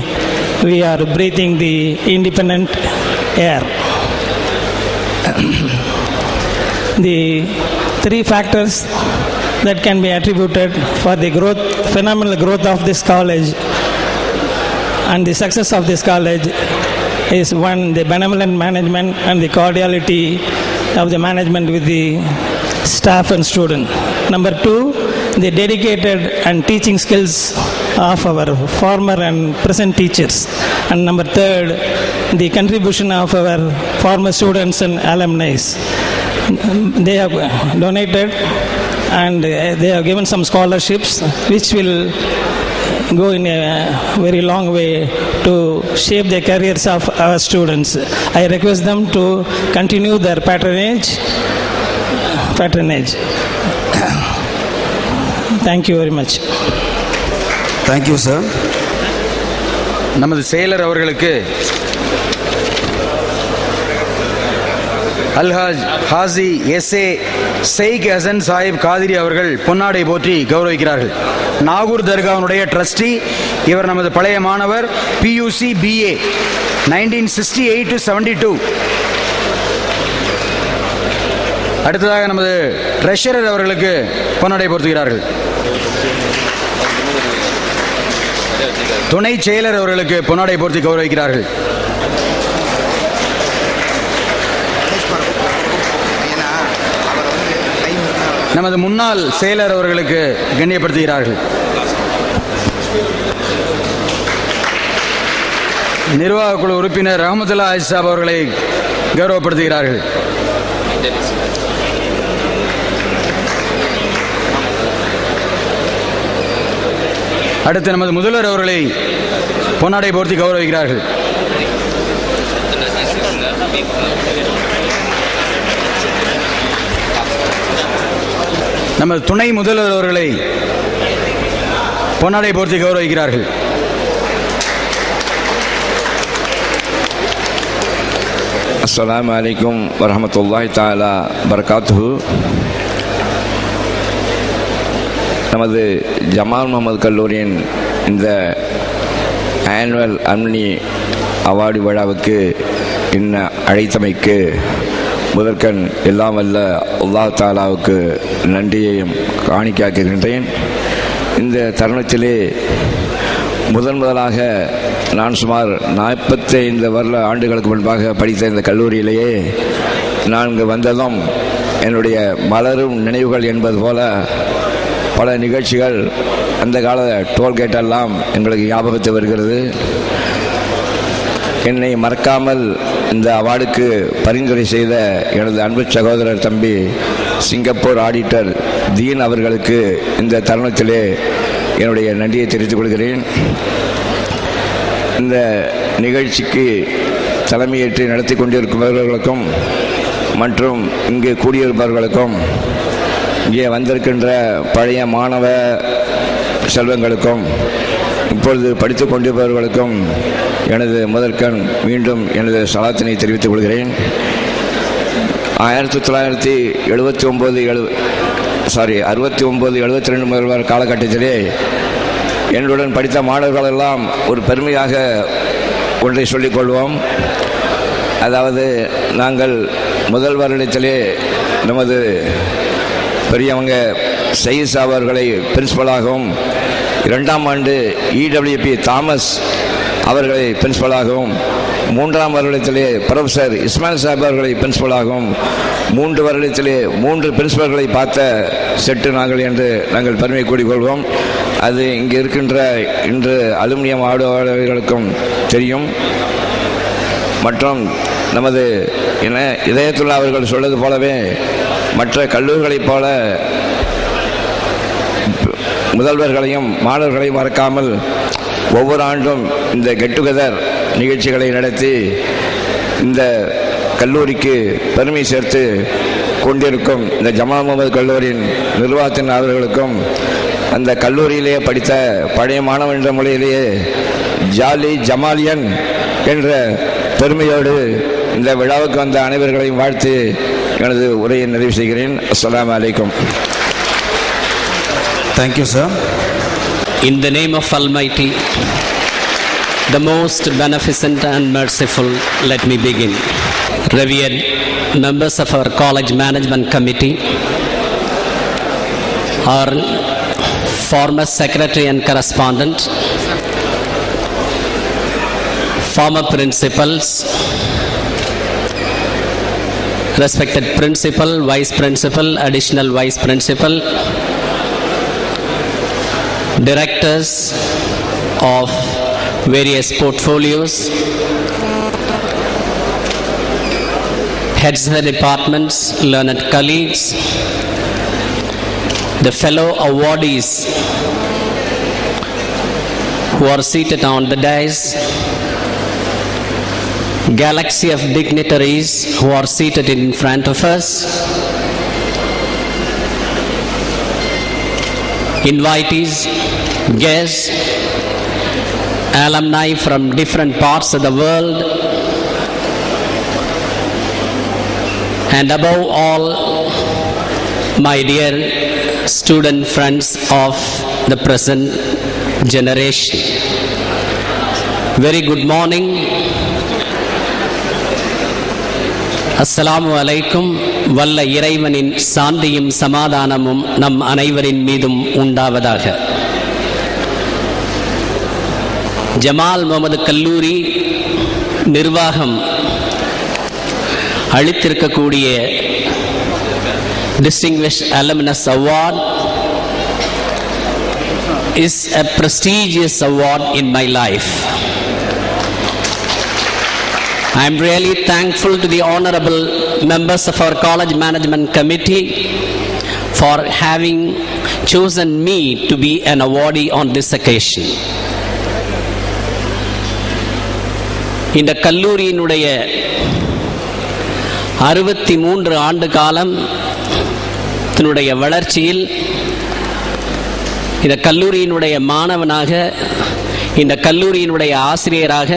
we are breathing the independent air. The three factors that can be attributed for the phenomenal growth of this college and the success of this college is: one, the benevolent management and the cordiality of the management with the staff and student. Number two, the dedicated and teaching skills of our former and present teachers. And number third, the contribution of our former students and alumni. They have donated and they have given some scholarships which will go in a very long way to shape the careers of our students. I request them to continue their patronage. Thank you very much. Thank you, sir. நமது செயலர் அவர்களுக்கு Alhaj Haji S A sheikh Hasan Sahib Qadiri அவர்கள் பொன்னாடை போற்றி கௌரவிக்கிறார்கள். Nagore தர்காவுடைய trustee இவர். நமது பழைய மாணவர், PUC BA 1968 to 72. அடுத்ததாக நமது ட்ரெஷரர் அவர்களுக்கு பொன்னாடை போர்த்துகிறார்கள். துணை செயலர் அவர்களுக்கு பொன்னாடை போர்த்தி கௌரவிக்கிறார்கள். நமது முன்னாள் செயலர் அவர்களுக்கு கண்ணியப்படுத்துகிறார்கள். நிர்வாக குழு உறுப்பினர் ரஹமத்துல்லா சாப் அவர்களை கௌரவப்படுத்துகிறார்கள். அடுத்து நமது முதல்வர் அவர்களை பொன்னாடை போர்த்தி கௌரவிக்கிறார்கள். நமது துணை முதல்வர் அவர்களை பொன்னாடை போர்த்தி கௌரவிக்கிறார்கள். அஸ்ஸலாமு அலைக்கும் வரஹ்மத்துல்லாஹி தஆலா பரகாத்துஹு. நமது ஜமால் முஹம்மது கல்லூரியின் இந்த ஆனுவல் அலும்னி அவார்டு விழாவுக்கு இன்ன அழைத்தமைக்கு முதற்கண் எல்லாம் வல்ல அல்லாஹ் தஆலாவுக்கு நன்றியையும் காணிக்கையாக்குகின்றேன். இந்த தருணத்திலே முதலாக நான் சுமார் 45 வருட ஆண்டுகளுக்கு முன்பாக படித்த இந்த கல்லூரியிலேயே நான் இங்கு வந்ததும் என்னுடைய மலரும் நினைவுகள் என்பது போல பல நிகழ்ச்சிகள் அந்த கால டோல்கேட்டெல்லாம் எங்களுக்கு ஞாபகத்து வருகிறது. என்னை மறக்காமல் இந்த அவார்டுக்கு பரிந்துரை செய்த எனது அன்பு சகோதரர் தம்பி சிங்கப்பூர் ஆடிட்டர் தீன் அவர்களுக்கு இந்த தருணத்திலே என்னுடைய நன்றியை தெரிவித்துக் கொள்கிறேன். இந்த நிகழ்ச்சிக்கு தலைமையேற்று நடத்தி கொண்டிருப்பவர்களுக்கும் மற்றும் இங்கே கூடியிருப்பவர்களுக்கும் இங்கே வந்திருக்கின்ற பழைய மாணவ செல்வங்களுக்கும் இப்பொழுது படித்துக் கொண்டிருப்பவர்களுக்கும் எனது முதற்கண் மீண்டும் எனது சலாத்தினை தெரிவித்துக் கொள்கிறேன். 1969-72 காலகட்டத்திலே என்னுடன் படித்த மாணவர்களெல்லாம் ஒரு பெருமையாக ஒன்றை சொல்லிக்கொள்வோம். அதாவது நாங்கள் முதல் வருடத்திலே நமது பெரியவங்க சைஸ் அவர்களை பிரின்சிபலாகவும், 2ஆம் ஆண்டு EWP தாமஸ் அவர்களை பிரின்சிபலாகவும், 3ஆம் வருடத்திலே ப்ரொஃபஸர் இஸ்மாயில் சாஹிப் அவர்களை பிரின்சிபலாகவும், 3 வருடத்திலே 3 பிரின்சிபல்களை பார்த்த செட்டு நாங்கள் என்று நாங்கள் பெருமை கூடிக்கொள்வோம். அது இங்கே இருக்கின்ற இன்று அலுமினிய மாணவர்களுக்கும் தெரியும். மற்றும் நமது இதயத்துல்லா அவர்கள் சொல்வது போலவே மற்ற கல்லூரிகளைப் போல முதல்வர்களையும் மாணவர்களையும் மறக்காமல் ஒவ்வொரு ஆண்டும் இந்த கெட் டுகெதர் நிகழ்ச்சிகளை நடத்தி இந்த கல்லூரிக்கு பெருமை சேர்த்து கொண்டிருக்கும் இந்த ஜமால் முகமது கல்லூரியின் நிர்வாகத்தின் அவர்களுக்கும், அந்த கல்லூரியிலேயே படித்த பழைய மாணவன் என்ற முறையிலேயே ஜாலி ஜமாலியன் என்ற பெருமையோடு இந்த விழாவுக்கு வந்த அனைவர்களையும் வாழ்த்து எனது உரையை நிறைவு செய்கிறேன். அஸ்ஸலாமு அலைக்கும். Thank you, sir. In the name of Almighty, the most beneficent and merciful, let me begin. Revered members of our college management committee, our former secretary and correspondent, former principals, respected principal, vice principal, additional vice principal, directors of various portfolios, heads of the departments, learned colleagues, the fellow awardees who are seated on the dais, galaxy of dignitaries who are seated in front of us, invitees, guests, alumni from different parts of the world, and above all, my dear student friends of the present generation. Very good morning. அஸ்ஸலாமு அலைக்கும். வல்ல இறைவனின் சாந்தியும் சமாதானமும் நம் அனைவரின் மீதும் உண்டாவதாக. ஜமால் முகமது கல்லூரி நிர்வாகம் அளித்திருக்கக்கூடிய Distinguished Alumnus Award is a prestigious award in my life. I am really thankful to the honorable members of our college management committee for having chosen me to be an awardee on this occasion. இந்த கல்லூரியினுடைய 63 ஆண்டு காலம் தன்னுடைய வளர்ச்சியில் இந்த கல்லூரியினுடைய மாணவனாக, இந்த கல்லூரியினுடைய ஆசிரியராக,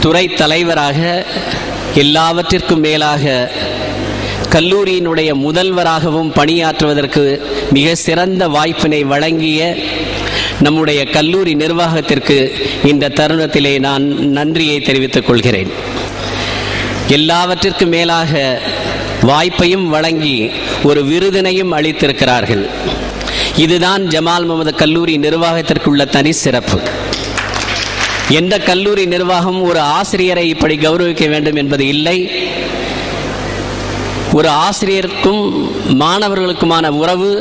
துறை தலைவராக, எல்லாவற்றிற்கும் மேலாக கல்லூரியினுடைய முதல்வராகவும் பணியாற்றுவதற்கு மிக சிறந்த வாய்ப்பினை வழங்கிய நம்முடைய கல்லூரி நிர்வாகத்திற்கு இந்த தருணத்திலே நான் நன்றியை தெரிவித்துக் கொள்கிறேன். எல்லாவற்றிற்கும் மேலாக வாய்ப்பையும் வழங்கி ஒரு விருதினையும் அளித்திருக்கிறார்கள். இதுதான் ஜமால் முகமது கல்லூரி நிர்வாகத்திற்குள்ள தனி சிறப்பு. எந்த கல்லூரி நிர்வாகம் ஒரு ஆசிரியரை இப்படி கௌரவிக்க வேண்டும் என்பது இல்லை. ஒரு ஆசிரியருக்கும் மாணவர்களுக்குமான உறவு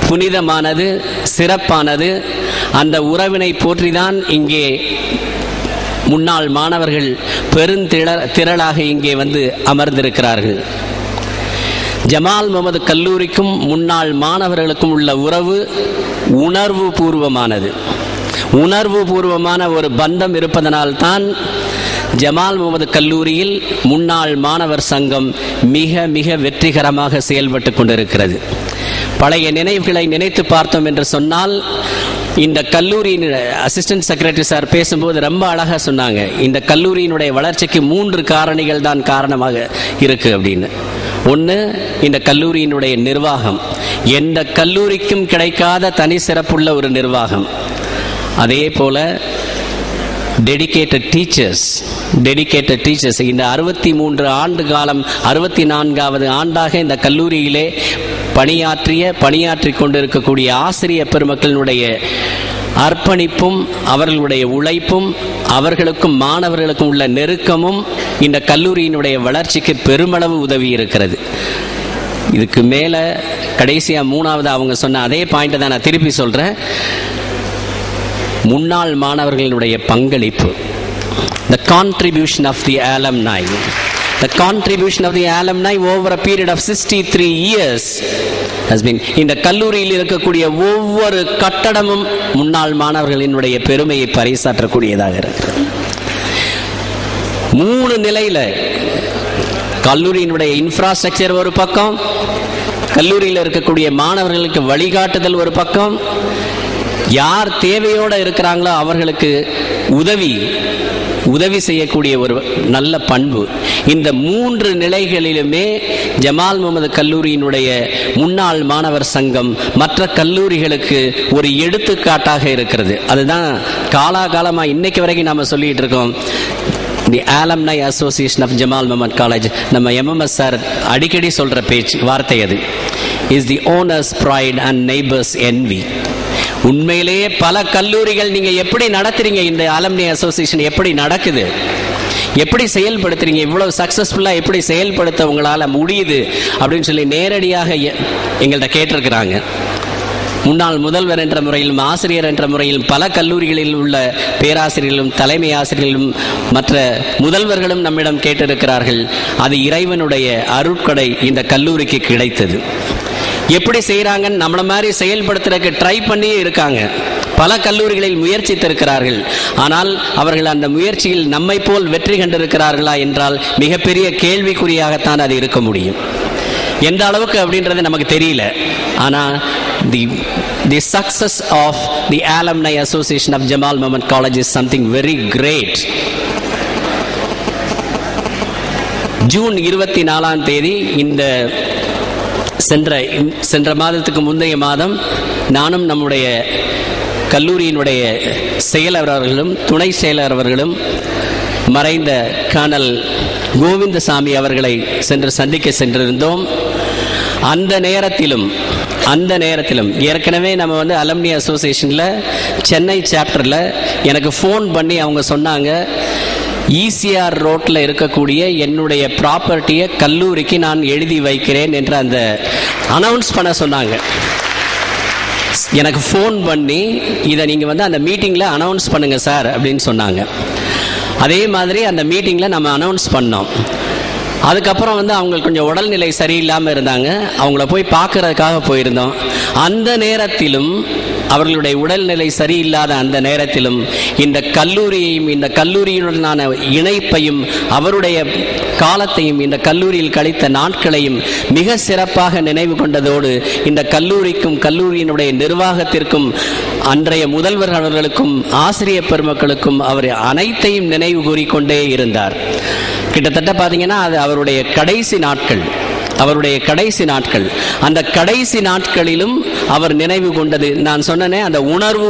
புனிதமானது, சிறப்பானது. அந்த உறவினை போற்றிதான் இங்கே முன்னாள் மாணவர்கள் பெருந்திரளாக இங்கே வந்து அமர்ந்திருக்கிறார்கள். ஜமால் முகமது கல்லூரிக்கும் முன்னாள் மாணவர்களுக்கும் உள்ள உறவு உணர்வு பூர்வமானது. உணர்வு பூர்வமான ஒரு பந்தம் இருப்பதனால்தான் ஜமால் முகமது கல்லூரியில் முன்னாள் மாணவர் சங்கம் மிக மிக வெற்றிகரமாக செயல்பட்டு கொண்டிருக்கிறது. பழைய நினைவுகளை நினைத்து பார்த்தோம் என்று சொன்னால், இந்த கல்லூரியின் அசிஸ்டன்ட் செக்ரட்டரி சார் பேசும்போது ரொம்ப அழகாக சொன்னாங்க, இந்த கல்லூரியினுடைய வளர்ச்சிக்கு 3 காரணிகள் தான் காரணமாக இருக்கு அப்படின்னு. ஒன்று, இந்த கல்லூரியினுடைய நிர்வாகம். எந்த கல்லூரிக்கும் கிடைக்காத தனி சிறப்புள்ள ஒரு நிர்வாகம். அதே போல டெடிகேட்டட் டீச்சர்ஸ் இந்த 63 ஆண்டு காலம் 64வது ஆண்டாக இந்த கல்லூரியிலே பணியாற்றி கொண்டிருக்கக்கூடிய ஆசிரியர் பெருமக்களினுடைய அர்ப்பணிப்பும் அவர்களுடைய உழைப்பும் அவர்களுக்கும் மாணவர்களுக்கும் உள்ள நெருக்கமும் இந்த கல்லூரியினுடைய வளர்ச்சிக்கு பெருமளவு உதவி இருக்கிறது. இதுக்கு மேல கடைசியா 3வது அவங்க சொன்ன அதே பாயிண்ட் தான் நான் திருப்பி சொல்றேன். முன்னாள் மாணவர்களுடைய பங்களிப்பு, the contribution of the alumni over a period of 63 years has been. இந்த கல்லூரியில் இருக்கக்கூடிய ஒவ்வொரு கட்டடமும் முன்னாள் மாணவர்களினுடைய பெருமையை பறைசாற்றக்கூடியதாக இருக்கிறது. 3 நிலையில கல்லூரியினுடைய இன்ஃப்ராஸ்ட்ரக்சர் ஒரு பக்கம், கல்லூரியில் இருக்கக்கூடிய மாணவர்களுக்கு வழிகாட்டுதல் ஒரு பக்கம், யார் தேவையோடு இருக்கிறாங்களோ அவர்களுக்கு உதவி செய்யக்கூடிய ஒரு நல்ல பண்பு. இந்த 3 நிலைகளிலுமே ஜமால் முஹம்மது கல்லூரியினுடைய முன்னாள் மாணவர் சங்கம் மற்ற கல்லூரிகளுக்கு ஒரு எடுத்துக்காட்டாக இருக்கிறது. அதுதான் காலாகாலமா இன்னைக்கு வரைக்கும் நாம சொல்லிட்டு இருக்கோம். The Alumni Association of Jamal Muhammad college, நம்ம MMS சார் அடிக்கடி சொல்ற வார்த்தை அது, is the owners pride and neighbours envy. உண்மையிலேயே பல கல்லூரிகள் நீங்க எப்படி நடத்துறீங்க, இந்த அலும்னி அசோசியேஷன் எப்படி நடக்குது, எப்படி செயல்படுத்துறீங்க, இவ்வளவு சக்சஸ்ஃபுல்லா எப்படி செயல்படுத்த உங்களால முடியுது அப்படின்னு சொல்லி நேரடியாக எங்கள்கிட்ட கேட்டிருக்கிறாங்க. முன்னாள் முதல்வர் என்ற முறையிலும் ஆசிரியர் என்ற முறையிலும் பல கல்லூரிகளில் உள்ள பேராசிரியர்களும் தலைமை ஆசிரியர்களும் மற்ற முதல்வர்களும் நம்மிடம் கேட்டிருக்கிறார்கள். அது இறைவனுடைய அருட்கொடை இந்த கல்லூரிக்கு கிடைத்தது. எப்படி செய்யறாங்கன்னு நம்மள மாதிரி செயல்படுத்துறதுக்கு ட்ரை பண்ணியே இருக்காங்க. பல கல்லூரிகளில் முயற்சித்திருக்கிறார்கள். ஆனால் அவர்கள் அந்த முயற்சியில் நம்மை போல் வெற்றி கண்டிருக்கிறார்களா என்றால் மிகப்பெரிய கேள்விக்குறியாகத்தான் அது இருக்க முடியும். எந்த அளவுக்கு அப்படின்றது நமக்கு தெரியல. ஆனால் the success of the Alumni Association of Jamal Muhammad College is something very great. June 24ஆம் தேதி இந்த சென்ற மாதத்துக்கு முந்தைய மாதம் நானும் நம்முடைய கல்லூரியினுடைய செயலர் அவர்களும் துணை செயலர் அவர்களும் மறைந்த கர்னல் கோவிந்தசாமி அவர்களை சென்று சந்திக்க சென்றிருந்தோம். அந்த நேரத்திலும் ஏற்கனவே நம்ம அலும்னி அசோசியேஷன்ல சென்னை சாப்டர்ல எனக்கு ஃபோன் பண்ணி அவங்க சொன்னாங்க, ECR ரோட்ல இருக்கக்கூடிய என்னுடைய ப்ராப்பர்ட்டியை கல்லூரிக்கு நான் எழுதி வைக்கிறேன் என்று அந்த அனௌன்ஸ் பண்ண சொன்னாங்க. எனக்கு ஃபோன் பண்ணி இதை நீங்க அந்த மீட்டிங்ல அனௌன்ஸ் பண்ணுங்க சார் அப்படின்னு சொன்னாங்க. அதே மாதிரி அந்த மீட்டிங்ல நம்ம அனௌன்ஸ் பண்ணோம். அதுக்கப்புறம் அவங்களுக்கு கொஞ்சம் உடல்நிலை சரியில்லாமல் இருந்தாங்க. அவங்கள போய் பார்க்கறதுக்காக போயிருந்தோம். அந்த நேரத்திலும் அவர்களுடைய உடல்நிலை சரியில்லாத அந்த நேரத்திலும் இந்த கல்லூரியையும் இந்த கல்லூரியுடனான இணைப்பையும் அவருடைய காலத்தையும் இந்த கல்லூரியில் கழித்த நாட்களையும் மிக சிறப்பாக நினைவு கொண்டதோடு இந்த கல்லூரிக்கும் கல்லூரியினுடைய நிர்வாகத்திற்கும் அன்றைய முதல்வர் அவர்களுக்கும் ஆசிரியர் பெருமக்களுக்கும் அவர் அனைத்தையும் நினைவு கூறிக்கொண்டே இருந்தார். கிட்டத்தட்ட பார்த்தீங்கன்னா அது அவருடைய கடைசி நாட்கள். அந்த கடைசி நாட்களிலும் அவர் நினைவு கொண்டது நான் சொன்னனே அந்த உணர்வு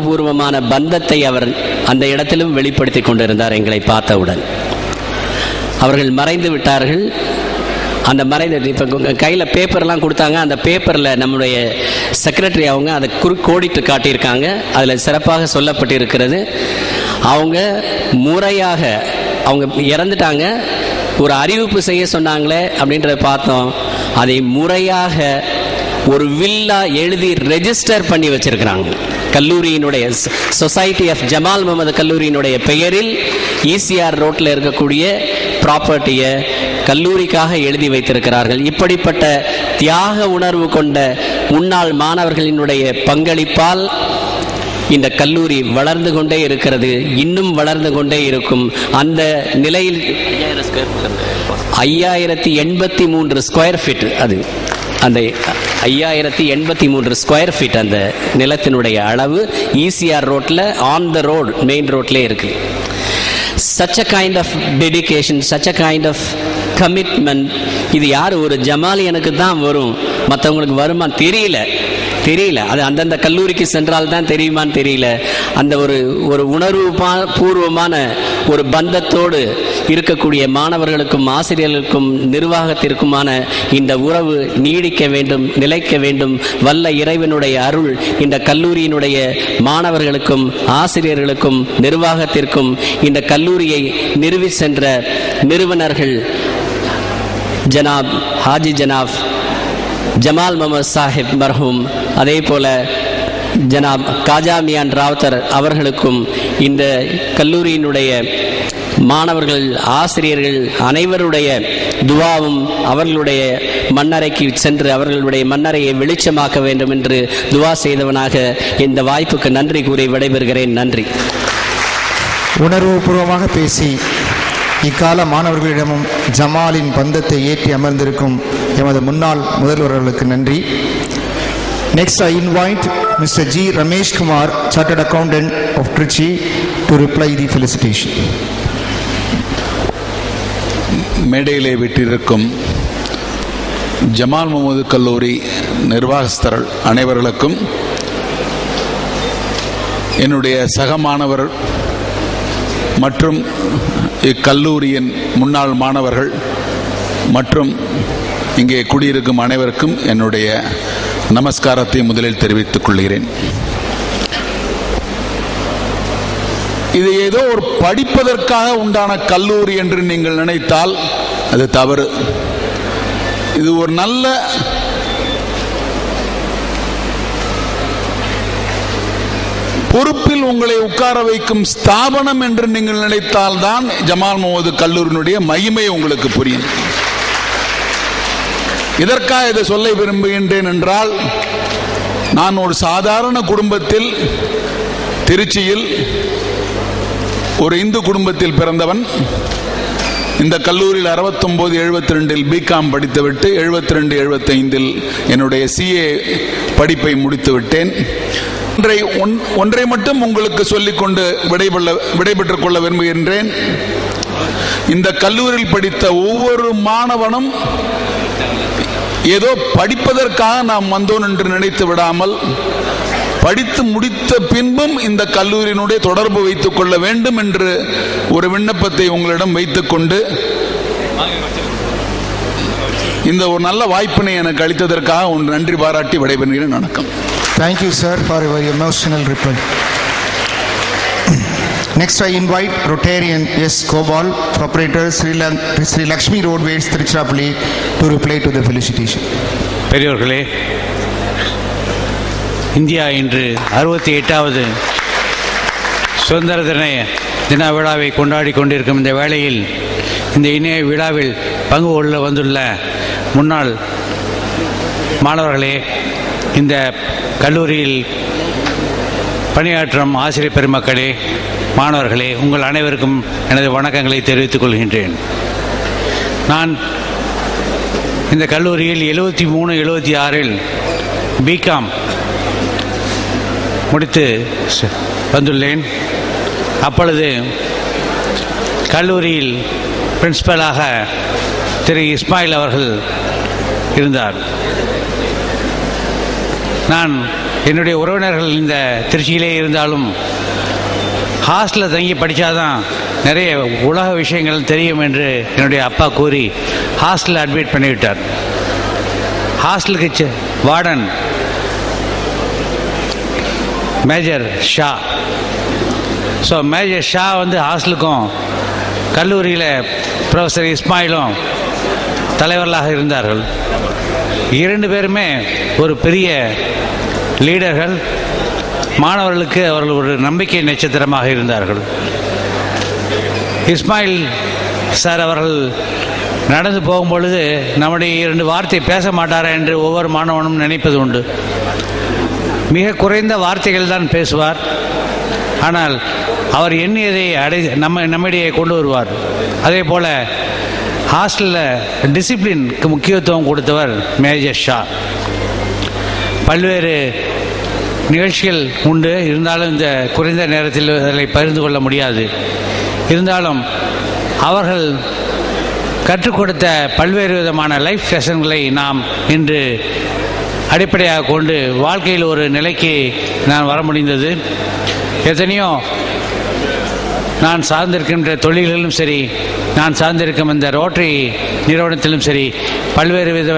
பூர்வமான பந்தத்தை அவர் அந்த இடத்திலும் வெளிப்படுத்தி கொண்டிருந்தார். எங்களை பார்த்தவுடன் அவர்கள் மறைந்து விட்டார்கள். அந்த மறைந்த இப்போ கையில் பேப்பர்லாம் கொடுத்தாங்க. அந்த பேப்பரில் நம்முடைய செக்ரட்டரி அவங்க அதை கோடிட்டு காட்டியிருக்காங்க. அதில் சிறப்பாக சொல்லப்பட்டிருக்கிறது. அவங்க முறையாக அவங்க இறந்துட்டாங்க, ஒரு அறிவிப்பு செய்ய சொன்னாங்களே அப்படின்றத பார்த்தோம். அதை முறையாக ஒரு வில்லா எழுதி ரெஜிஸ்டர் பண்ணி வச்சிருக்கிறாங்க. கல்லூரியினுடைய சொசைட்டி ஆஃப் ஜமால் முஹம்மது கல்லூரியினுடைய பெயரில் ECR ரோட்ல இருக்கக்கூடிய ப்ராப்பர்ட்டியை கல்லூரிக்காக எழுதி வைத்திருக்கிறார்கள். இப்படிப்பட்ட தியாக உணர்வு கொண்ட முன்னாள் மாணவர்களினுடைய பங்களிப்பால் இந்த கல்லூரி வளர்ந்து கொண்டே இருக்கிறது, இன்னும் வளர்ந்து கொண்டே இருக்கும். அந்த நிலையில் 5083 ஸ்கொயர் ஃபீட், அது அந்த 5083 ஸ்கொயர் ஃபீட் அந்த நிலத்தினுடைய அளவு ECR ரோட்ல ஆன் த ரோடு மெயின் ரோட்ல இருக்கு. such a kind of dedication, such a kind of commitment, இது யார் ஒரு ஜமாலியனுக்கு தான் வரும், மற்றவங்களுக்கு வருமா தெரியல. தெரியல. அது அந்தந்த கல்லூரிக்கு சென்றால் தான் தெரியுமான்னு தெரியல. அந்த ஒரு உணர்வு பூர்வமான ஒரு பந்தத்தோடு இருக்கக்கூடிய மாணவர்களுக்கும் ஆசிரியர்களுக்கும் நிர்வாகத்திற்குமான இந்த உறவு நீடிக்க வேண்டும், நிலைக்க வேண்டும். வல்ல இறைவனுடைய அருள் இந்த கல்லூரியினுடைய மாணவர்களுக்கும் ஆசிரியர்களுக்கும் நிர்வாகத்திற்கும் இந்த கல்லூரியை நிறுவி சென்ற நிறுவனர்கள் ஜனாப் ஹாஜி ஜனாப் ஜமால் முகமது சாஹிப் மர்ஹூம், அதே போல ஜனாப் காஜா மியான் ராவுத்தர் அவர்களுக்கும் இந்த கல்லூரியினுடைய மாணவர்கள் ஆசிரியர்கள் அனைவருடைய துவாவும் அவர்களுடைய மண்ணறைக்கு சென்று அவர்களுடைய மண்ணறையை வெளிச்சமாக்க வேண்டும் என்று துவா செய்தவனாக இந்த வாய்ப்புக்கு நன்றி கூறி விடைபெறுகிறேன். நன்றி. உணர்வுபூர்வமாக பேசி இக்கால மாணவர்களிடமும் ஜமாலின் பந்தத்தை ஏற்றி அமர்ந்திருக்கும் எமது முன்னாள் முதல்வர்களுக்கு நன்றி. Next I invite Mr. G. Ramesh Kumar, Chartered Accountant of Trichy, to reply the felicitation. மேடையிலே விட்டிருக்கும் ஜமால் முகமது கல்லூரி நிர்வாகஸ்தர்கள் அனைவர்களுக்கும், என்னுடைய சக மாணவர் மற்றும் இக்கல்லூரியின் முன்னாள் மாணவர்கள் மற்றும் இங்கே குடியிருக்கும் அனைவருக்கும் என்னுடைய நமஸ்காரத்தை முதலில் தெரிவித்துக் கொள்கிறேன். இது ஏதோ ஒரு படிப்பதற்காக உண்டான கல்லூரி என்று நீங்கள் நினைத்தால் அது தவறு. இது ஒரு நல்ல பொறுப்பில் உங்களை உட்கார வைக்கும் ஸ்தாபனம் என்று நீங்கள் நினைத்தால் தான் ஜமால் முகமது கல்லூரியினுடைய மகிமை உங்களுக்கு புரியும். இதற்காக இதை சொல்ல விரும்புகின்றேன் என்றால், நான் ஒரு சாதாரண குடும்பத்தில் திருச்சியில் ஒரு இந்து குடும்பத்தில் பிறந்தவன். இந்த கல்லூரியில் 69-72 பிகாம் படித்துவிட்டு 72-75 என்னுடைய CA படிப்பை முடித்து விட்டேன். ஒன்றை மட்டும் உங்களுக்கு சொல்லிக்கொண்டு விடைபெற்றுக் கொள்ள விரும்புகின்றேன். இந்த கல்லூரியில் படித்த ஒவ்வொரு மாணவனும் ஏதோ படிப்பதற்காக நாம் வந்தோம் என்று நினைத்து விடாமல், படித்து முடித்த பின்பும் இந்த கல்லூரியினுடைய தொடர்பு வைத்துக் கொள்ள வேண்டும் என்று ஒரு விண்ணப்பத்தை உங்களிடம் வைத்துக் கொண்டு, இந்த ஒரு நல்ல வாய்ப்பினை எனக்கு அளித்ததற்காக ஒரு நன்றி பாராட்டி விடைபெறுகிறேன். வணக்கம். Thank you, sir, for your emotional reply. Next, I invite Rotarian S. Gopal, proprietor Sri Lakshmi Roadways, Tiruchirappalli, to reply to the felicitation. பெரியோர்களே, இந்தியா இன்று 68வது சுதந்திர தின விழாவை கொண்டாடி கொண்டிருக்கும் இந்த வேளையில், இந்த இணைய விழாவில் பங்கு கொள்ள வந்துள்ள முன்னாள் மாணவர்களே, இந்த கல்லூரியில் பணியாற்றும் ஆசிரியர் பெருமக்களே, மாணவர்களே, உங்கள் அனைவருக்கும் எனது வணக்கங்களை தெரிவித்துக் கொள்கின்றேன். நான் இந்த கல்லூரியில் 73-76 பிகாம் முடித்து வந்துள்ளேன். அப்பொழுது கல்லூரியில் பிரின்சிபலாக திரு இஸ்மாயில் அவர்கள் இருந்தார். நான் என்னுடைய உறவினர்கள் இந்த திருச்சியிலே இருந்தாலும் ஹாஸ்டலில் தங்கி படித்தாதான் நிறைய உலக விஷயங்கள் தெரியும் என்று என்னுடைய அப்பா கூறி ஹாஸ்டலில் அட்மிட் பண்ணிவிட்டார். ஹாஸ்டலுக்கு warden major Shah. So major Shah ஹாஸ்டலுக்கும் கல்லூரியில் ப்ரொஃபஸர் இஸ்மாயிலும் தலைவர்களாக இருந்தார்கள். இரண்டு பேருமே ஒரு பெரிய லீடர்கள். மாணவர்களுக்கு அவர்கள் ஒரு நம்பிக்கை நட்சத்திரமாக இருந்தார்கள். இஸ்மாயில் சார் அவர்கள் நடந்து போகும்பொழுது நம்முடைய 2 வார்த்தை பேச மாட்டாரா என்று ஒவ்வொரு மாணவனும் நினைப்பது உண்டு. மிக குறைந்த வார்த்தைகள் தான் பேசுவார். ஆனால் அவர் எண்ணியதை நம்மிடையே கொண்டு வருவார். அதே போல ஹாஸ்டலில் டிசிப்ளினுக்கு முக்கியத்துவம் கொடுத்தவர் மேஜர் ஷா. பல்வேறு நிகழ்ச்சிகள் உண்டு, இருந்தாலும் இந்த குறைந்த நேரத்தில் அதை பகிர்ந்து கொள்ள முடியாது. இருந்தாலும் அவர்கள் கற்றுக் கொடுத்த பல்வேறு விதமான லைஃப் லெசன்களை நாம் இன்று அடிப்படையாக கொண்டு வாழ்க்கையில் ஒரு நிலைக்கு நான் வர முடிந்தது. எத்தனையோ நான் சார்ந்திருக்கின்ற தொழில்களிலும் சரி, நான் சார்ந்திருக்கும் இந்த ரோட்டரி நிறுவனத்திலும் சரி, பல்வேறு வித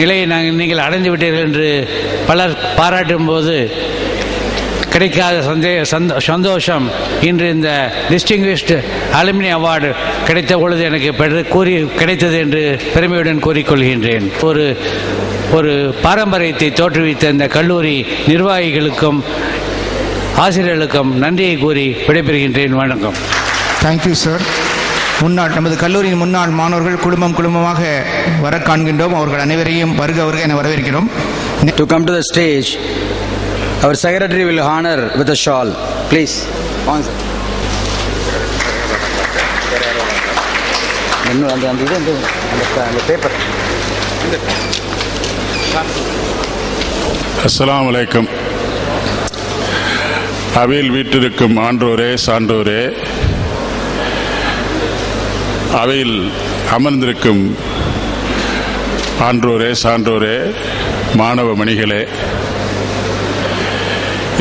நிலையை நீங்கள் அடைந்து விட்டீர்கள் என்று பலர் பாராட்டும் போது கிடைக்காத சந்தோஷம் இன்று இந்த டிஸ்டிங்விஷ்டு அலுமினி அவார்டு கிடைத்த பொழுது எனக்கு கிடைத்தது என்று பெருமையுடன் கூறிக்கொள்கின்றேன். ஒரு பாரம்பரியத்தை தோற்றுவித்த இந்த கல்லூரி நிர்வாகிகளுக்கும் ஆசிரியர்களுக்கும் நன்றியை கூறி விடைபெறுகின்றேன். வணக்கம். Thank you sir. நமது கல்லூரியின் முன்னாள் மாணவர்கள் குடும்பமாக வர காண்கின்றோம். அவர்கள் அனைவரையும் வருக என வரவேற்கிறோம். To come to the stage, our secretary will honor with a shawl. Please. அஸ்ஸலாமு அலைக்கும். அவையில் வீட்டிற்கும் ஆன்றோரே, சான்றோரே, அவையில் அமர்ந்திருக்கும் ஆன்றோரே, சான்றோரே, மாணவ மணிகளே,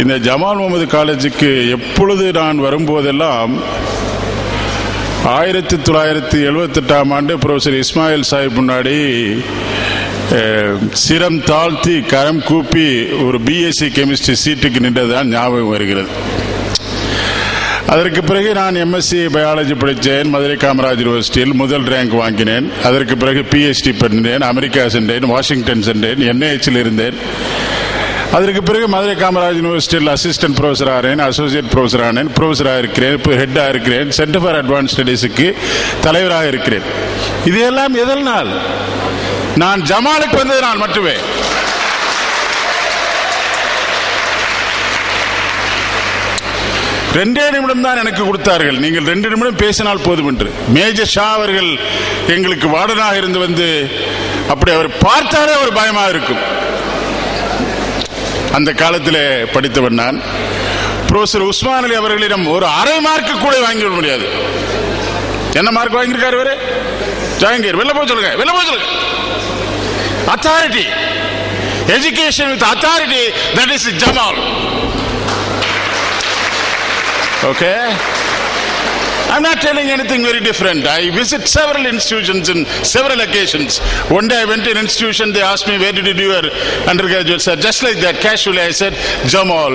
இந்த ஜமால் முகமது காலேஜுக்கு எப்பொழுது நான் வரும்போதெல்லாம் 1978ஆம் ஆண்டு ப்ரொஃபசர் இஸ்மாயில் சாஹிப் முன்னாடி சிரம் தாழ்த்தி கரம் கூப்பி ஒரு பிஎஸ்சி கெமிஸ்ட்ரி சீட்டுக்கு நின்றதுதான் ஞாபகம் வருகிறது. அதற்கு பிறகு நான் எம்எஸ்சி பயாலஜி படித்தேன். மதுரை காமராஜ் யூனிவர்சிட்டியில் முதல் ரேங்க் வாங்கினேன். அதற்கு பிறகு பிஹெச்டி பண்ணினேன். அமெரிக்கா சென்றேன், வாஷிங்டன் சென்றேன், என்ஐஹெச்சில் இருந்தேன். அதற்கு பிறகு மதுரை காமராஜ் யூனிவர்சிட்டியில் அசிஸ்டன்ட் ப்ரொஃபஸர் ஆனேன், அசோசியேட் ப்ரொஃபஸர் ஆனேன், ப்ரொஃபஸராக இருக்கிறேன், இப்போ ஹெட்டாக இருக்கிறேன், சென்டர் ஃபார் அட்வான்ஸ் ஸ்டடீஸுக்கு தலைவராக இருக்கிறேன். இதையெல்லாம் எதனால்? நான் ஜமாலுக்கு வந்ததனால் மட்டுமே. ரெண்டே நிமிடம் தான் எனக்கு கொடுத்தார்கள். நீங்கள் 2 நிமிடம் பேசினால் போதும் என்று. மேஜர் ஷா அவர்கள் எங்களுக்கு வார்டனாக இருந்து வந்து அப்படி அவர் பார்த்தாலே ஒரு பயமாக இருக்கும். அந்த காலத்தில் படித்தவன் நான். ப்ரொஃபசர் உஸ்மான் அலி அவர்களிடம் ஒரு அரை மார்க்கு கூட வாங்கிவிட முடியாது. என்ன மார்க் வாங்கியிருக்காரு இவரு? ஜாங்கீர், வெளில போய் சொல்லுங்க, வெளில போய் சொல்லுங்க. Authority, education with authority, that is Jamal. Okay, I'm not telling anything very different. I visit several institutions in several occasions. One day I went to an institution, they asked me, where did you do your undergraduate? Sir, just like that, casually I said, Jamal.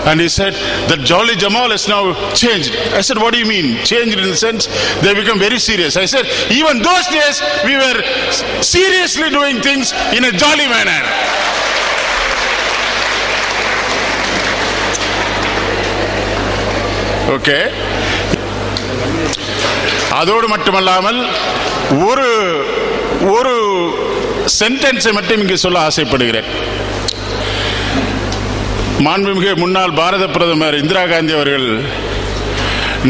And he said, that jolly Jamal has now changed. I said, what do you mean? Changed in the sense, they become very serious. I said, even those days, we were seriously doing things in a jolly manner. Okay. அதோடு மட்டுமல்லாமல் ஒரு சென்டென்ஸை மட்டும் இங்கு சொல்ல ஆசைப்படுகிறேன். மாண்புமிகு முன்னாள் பாரத பிரதமர் இந்திரா காந்தி அவர்கள்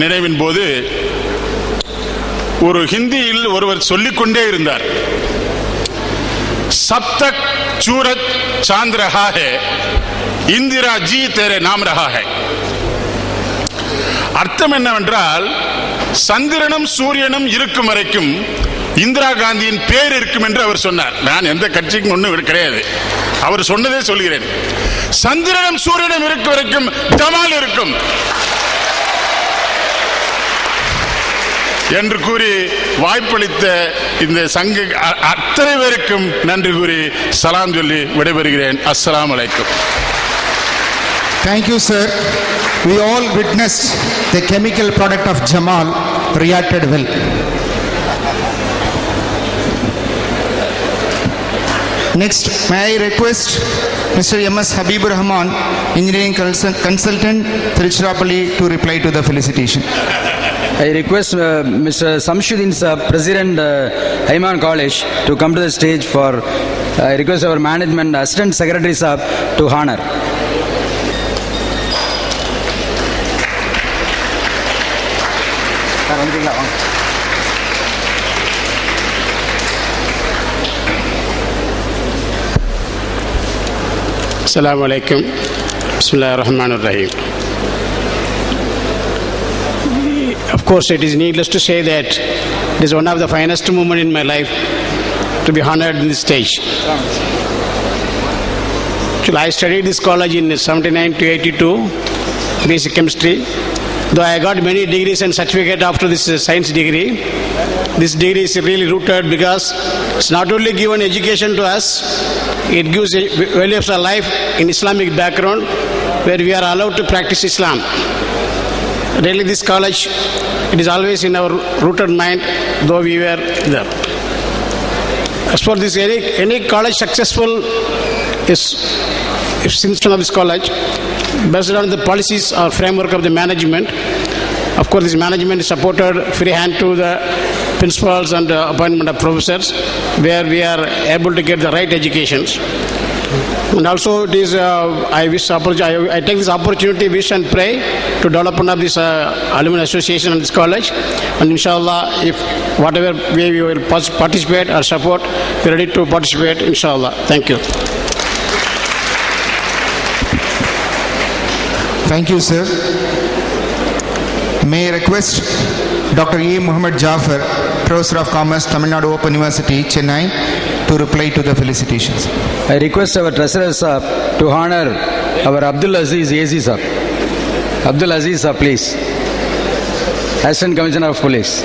நினைவின் போது ஒரு ஹிந்தியில் ஒருவர் சொல்லிக்கொண்டே இருந்தார், சப் தக் சூரத் சாந்த் ரஹா ஹை, இந்திரா ஜி தேரே நாம் ரஹா ஹை. அர்த்தம் என்னவென்றால், சந்திரனும் சூரியனும் இருக்கும் வரைக்கும் இந்திரா காந்தியின் பேர் இருக்கும் என்று அவர் சொன்னார். நான் எந்த கட்சிக்கும் ஒன்றும் கிடையாது, அவர் சொன்னதே சொல்கிறேன். சந்திரனும் சூரியனும் இருக்கும் வரைக்கும் ஜமால் இருக்கும் என்று கூறி வாய்ப்பளித்த இந்த சங்க அத்தனை பேருக்கும் நன்றி கூறி சலாம் சொல்லி விடைபெறுகிறேன். அஸ்ஸலாமு அலைக்கும். Thank you, sir. We all witnessed the chemical product of Jamal reacted well. Next, may I request Mr. M.S. Habibur Rahman, Engineering Consultant, Tiruchirappalli, to reply to the felicitation. I request Mr. Samshuddin Saab, President Ayman College, to come to the stage for, I request our management Assistant Secretary Saab to honor. Assalamu alaikum. Bismillahirrahmanirrahim. Of course, it is needless to say that it is one of the finest moments in my life to be honored in this stage. Actually, I studied this college in 79 to 82, basic chemistry. Though I got many degrees and certificate after this science degree, this degree is really rooted because it's not only given education to us, it gives values of life in Islamic background where we are allowed to practice Islam. Really, this college, it is always in our rooted mind, though we were there. As for this, any college successful is institution of this college based on the policies or framework of the management. Of course, this management is supported free hand to the principals and appointment of professors, where we are able to get the right educations. And also, it is I take this opportunity, wish and pray to development of this alumni association and this college. And inshallah, if whatever way we will participate or support, we are ready to participate. Inshallah. Thank you. Thank you, sir. May I request Dr. A. Muhammad Jafar, Professor of Commerce, Tamil Nadu Open University, Chennai, to reply to the felicitations. I request our Treasurer Sahab to honor our Abdul Aziz AC Sahab. Abdul Aziz Sahab, please. Assistant Commissioner of Police.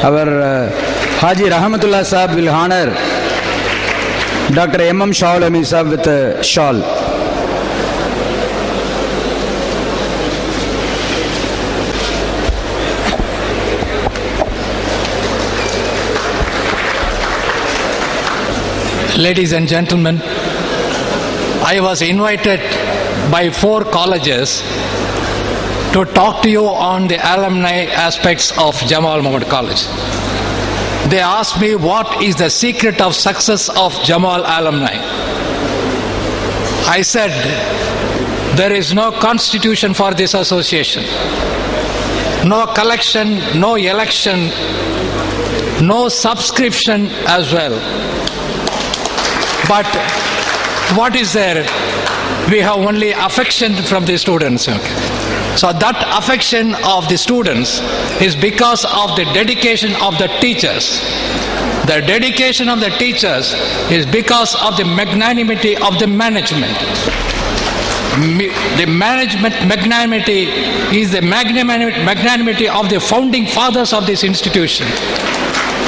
Our Haji Rahmatullah Sahab will honor Dr. M.M. Shawlami Sahab with a shawl. Ladies and gentlemen, I was invited by 4 colleges to talk to you on the alumni aspects of Jamal Muhammad College. They asked me what is the secret of success of Jamal Alumni. I said, there is no constitution for this association, no collection, no election, no subscription as well. But what is there? We have only affection from the students. Okay. So that affection of the students is because of the dedication of the teachers. The dedication of the teachers is because of the magnanimity of the management. The management magnanimity is the magnanimity of the founding fathers of this institution.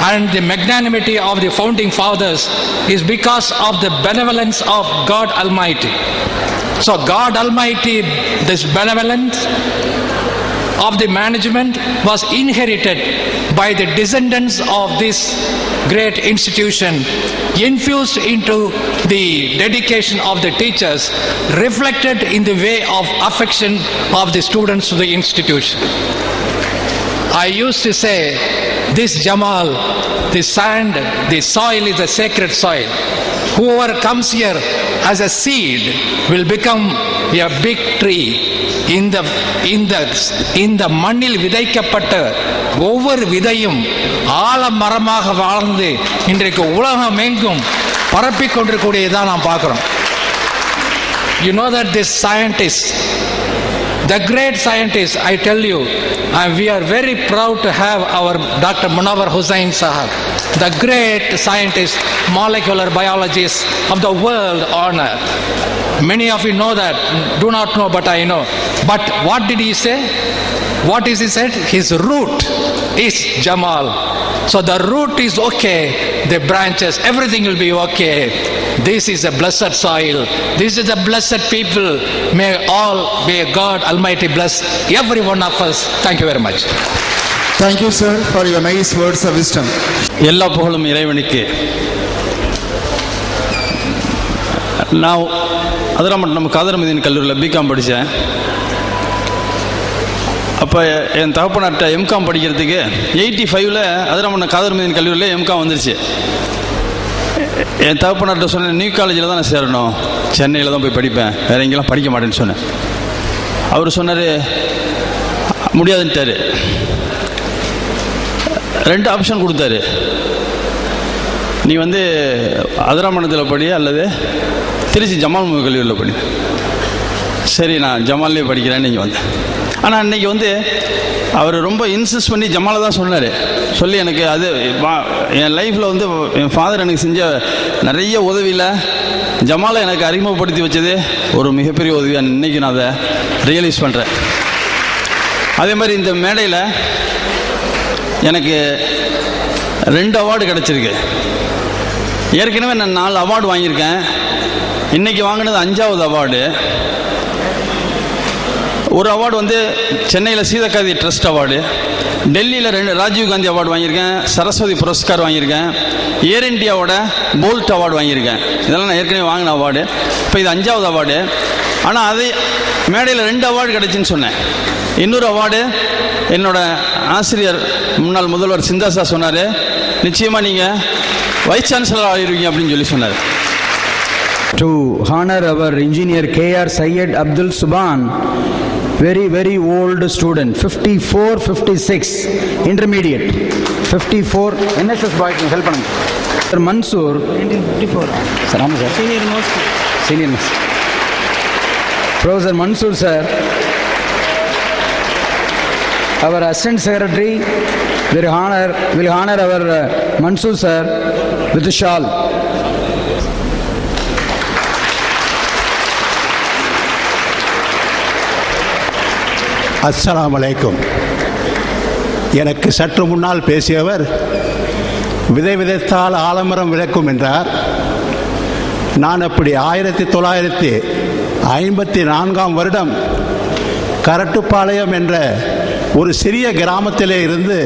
And the magnanimity of the founding fathers is because of the benevolence of God Almighty. So God Almighty, this benevolence of the management was inherited by the descendants of this great institution, infused into the dedication of the teachers, reflected in the way of affection of the students to the institution. I used to say, this Jamal, the sand, the soil is a sacred soil. Whoever comes here as a seed will become a big tree. இந்த மண்ணில் விதைக்கப்பட்ட ஒவ்வொரு விதையும் ஆலமரமாக வாழ்ந்து இன்றைக்கு உலகம் எங்கும் பரப்பிக் கொண்டிருக்கூடியதான் நாம் பார்க்கிறோம். You know that this scientist, the great scientist, I tell you, we are very proud to have our Dr. Munawar Hussain Sahab, the great scientist, molecular biologist of the world honor. Many of you know that, do not know, but I know. But what did he say? What is he said? His root is Jamal. So the root is okay, the branches, everything will be okay. This is a blessed soil. This is a blessed people. May God Almighty bless every one of us. Thank you very much. Thank you, sir, for your nice words of wisdom. எல்லா புகழும் இறைவனுக்கு. நான் அதிராமட்டம் நம்ம காதரமதியின் கல்லூரியில் BCom படித்தேன். அப்போ என் தகப்பனார்ட்ட M Com படிக்கிறதுக்கு 85ல் அதிராமட்டம் காதரமதியின் கல்லூரியில் எம்காம் வந்துருச்சு. என் தகப்பனார்ட்ட சொன்னேன், நியூ காலேஜில் தான் நான் சேரணும், சென்னையில் தான் போய் படிப்பேன், வேறு எங்கெல்லாம் படிக்க மாட்டேன்னு சொன்னேன். அவர் சொன்னார், முடியாதுன்ட்டார். 2 ஆப்ஷன் கொடுத்தாரு, நீ வந்து அதிராமணத்தில் படி அல்லது திருச்சி ஜமால் கல்லூரியில் படி. சரி, நான் ஜமால்லேயே படிக்கிறேன்னு நீங்கள் வந்தேன். ஆனால் அன்னைக்கு வந்து அவர் ரொம்ப இன்சிஸ்ட் பண்ணி ஜமாலை தான் சொன்னார். சொல்லி எனக்கு அது என் லைஃப்பில் வந்து என் ஃபாதர் எனக்கு செஞ்ச நிறைய உதவியில் ஜமாலை எனக்கு அறிமுகப்படுத்தி வச்சது ஒரு மிகப்பெரிய உதவியாக இன்னைக்கு நான் அதை ரியலைஸ் பண்ணுறேன். அதே மாதிரி இந்த மேடையில் எனக்கு 2 அவார்டு கிடச்சிருக்கு. ஏற்கனவே நான் 4 அவார்டு வாங்கியிருக்கேன். இன்றைக்கி வாங்கினது 5வது அவார்டு. ஒரு அவார்டு வந்து சென்னையில் சீதக்காதி ட்ரஸ்ட் அவார்டு, டெல்லியில் 2 ராஜீவ்காந்தி அவார்டு வாங்கியிருக்கேன், சரஸ்வதி புரஸ்கார் வாங்கியிருக்கேன், ஏர் இண்டியாவோட போல்ட் அவார்டு வாங்கியிருக்கேன். இதெல்லாம் நான் ஏற்கனவே வாங்கின அவார்டு. இப்போ இது 5வது அவார்டு. ஆனால் அது மேடையில் 2 அவார்டு கிடச்சின்னு சொன்னேன். இன்னொரு அவார்டு என்னோட ஆசிரியர் முன்னாள் முதல்வர் சிந்தாசா சொன்னார், நிச்சயமாக நீங்கள் வைஸ் சான்சலர் ஆகிருவீங்க அப்படின்னு சொல்லி சொன்னார். To honor our engineer K.R. Syed Abdul Subhan, very old student, 54-56 intermediate, 54 NSS boy, help பண்ணுங்க. Sir Mansoor 1954 sir, ஆமா sir, senior most Professor Mansoor sir, our assistant secretary will honor our Mansoor sir with a shawl. அஸ்ஸலாமு அலைக்கும். எனக்கு சற்று முன்னால் பேசியவர் விதை விதைத்தால் ஆலமரம் விளைக்கும் என்றார். நான் அப்படி 1954ஆம் வருடம் கரட்டுப்பாளையம் என்ற ஒரு சிறிய கிராமத்திலே இருந்து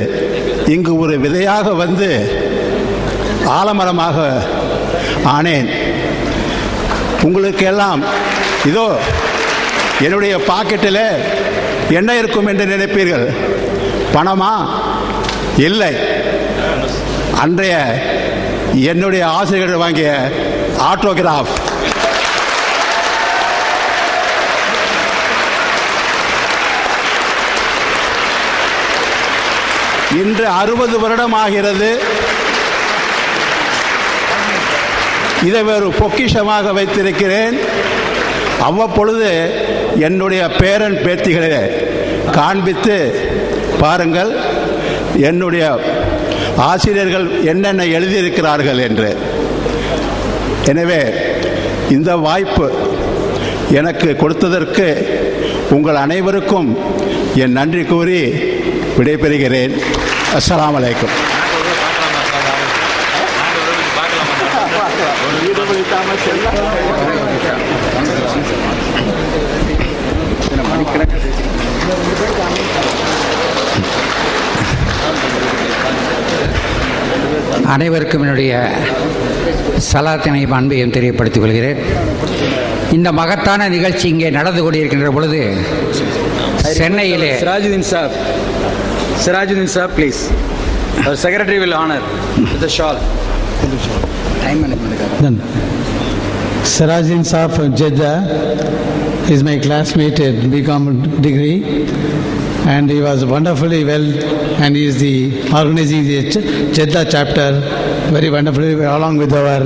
இங்கு ஒரு விதையாக வந்து ஆலமரமாக ஆனேன். உங்களுக்கெல்லாம் இதோ என்னுடைய பாக்கெட்டில் என்ன இருக்கும் என்று நினைப்பீர்கள். பணமா? இல்லை, அன்றைய என்னுடைய ஆசிரியர்கள் வாங்கிய ஆட்டோகிராஃப். இன்று 60 வருடம் ஆகிறது. இதை ஒரு பொக்கிஷமாக வைத்திருக்கிறேன். அவ்வப்பொழுது என்னுடைய பேரன் பேத்திகளை காண்பித்து பாருங்கள் என்னுடைய ஆசிரியர்கள் என்னென்ன எழுதியிருக்கிறார்கள் என்று. எனவே இந்த வாய்ப்பு எனக்கு கொடுத்ததற்கு உங்கள் அனைவருக்கும் என் நன்றி கூறி விடைபெறுகிறேன். அஸ்ஸலாமு அலைக்கும். அனைவருக்கும் என்னுடைய சலாத்தினையும் அன்பையும் தெரியப்படுத்திக் கொள்கிறேன். இந்த மகத்தான நிகழ்ச்சி இங்கே நடந்து கொண்டிருக்கின்ற பொழுது சென்னையிலே Sirajuddin sir, please. Our secretary will honor with the shawl. Time management. Sirajuddin sir from Jeddah is my classmate at BCom degree, and he was wonderfully well, and he is the organizing the Jeddah chapter very wonderfully along with our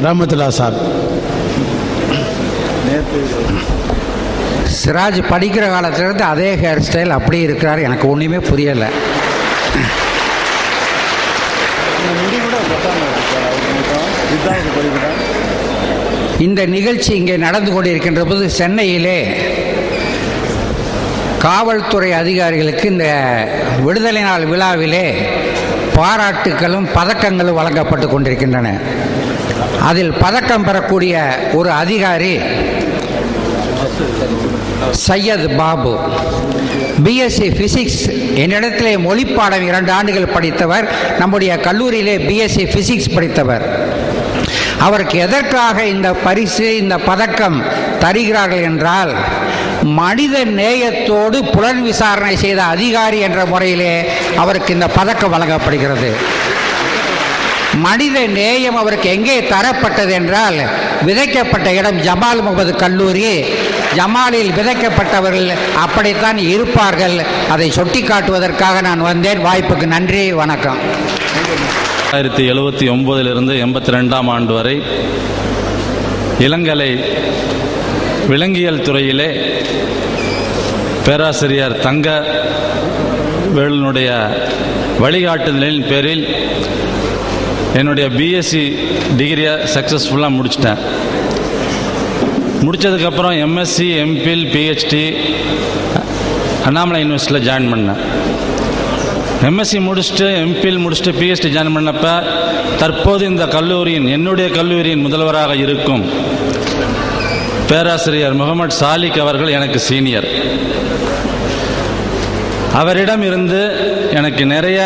Rahmatullah sir. Siraj படிக்கிற காலத்திலிருந்து அதே hair style அப்படியே இருக்கிறார். எனக்கு ஒன்றுமே புரியலை. இந்த நிகழ்ச்சி இங்கே நடந்து கொண்டிருக்கின்ற போது சென்னையிலே காவல்துறை அதிகாரிகளுக்கு இந்த விடுதலை நாள் விழாவிலே பாராட்டுகளும் பதக்கங்களும் வழங்கப்பட்டு கொண்டிருக்கின்றன. அதில் பதக்கம் பெறக்கூடிய ஒரு அதிகாரி சையத் பாபு, பிஎஸ்சி பிசிக்ஸ், என்னிடத்திலே மொழிப்பாடம் 2 ஆண்டுகள் படித்தவர், நம்முடைய கல்லூரியிலே பிஎஸ்சி பிசிக்ஸ் படித்தவர். அவருக்கு எதற்காக இந்த பரிசு, இந்த பதக்கம் தருகிறார்கள் என்றால், மனித நேயத்தோடு புலன் விசாரணை செய்த அதிகாரி என்ற முறையிலே அவருக்கு இந்த பதக்கம் வழங்கப்படுகிறது. மனித நேயம் அவருக்கு எங்கே தரப்பட்டது என்றால், விதைக்கப்பட்ட இடம் ஜமால் முகமது கல்லூரி. ஜமாலில் விதைக்கப்பட்டவர்கள் அப்படித்தான் இருப்பார்கள். அதை சுட்டி காட்டுவதற்காக நான் வந்தேன். வாய்ப்புக்கு நன்றி, வணக்கம். 1979 82ஆம் ஆண்டு வரை இளங்கலை விலங்கியல் துறையிலே பேராசிரியர் தங்க வேலுனுடைய வழிகாட்டுதலின் பேரில் என்னுடைய பிஎஸ்சி டிகிரியை சக்ஸஸ்ஃபுல்லாக முடிச்சிட்டேன். முடித்ததுக்கப்புறம் எம்எஸ்சி, எம்பில், பிஹெச்டி அண்ணாமலை யூனிவர்சிட்டியில் ஜாயின் பண்ணேன். எம்எஸ்சி முடிச்சுட்டு, எம்பில் முடிச்சுட்டு, பிஹெச்டி ஜாயின் பண்ணப்போ தற்போது இந்த கல்லூரியின், என்னுடைய கல்லூரியின் முதல்வராக இருக்கும் பேராசிரியர் முகமது சாலிக் அவர்கள் எனக்கு சீனியர். அவரிடம் இருந்து எனக்கு நிறைய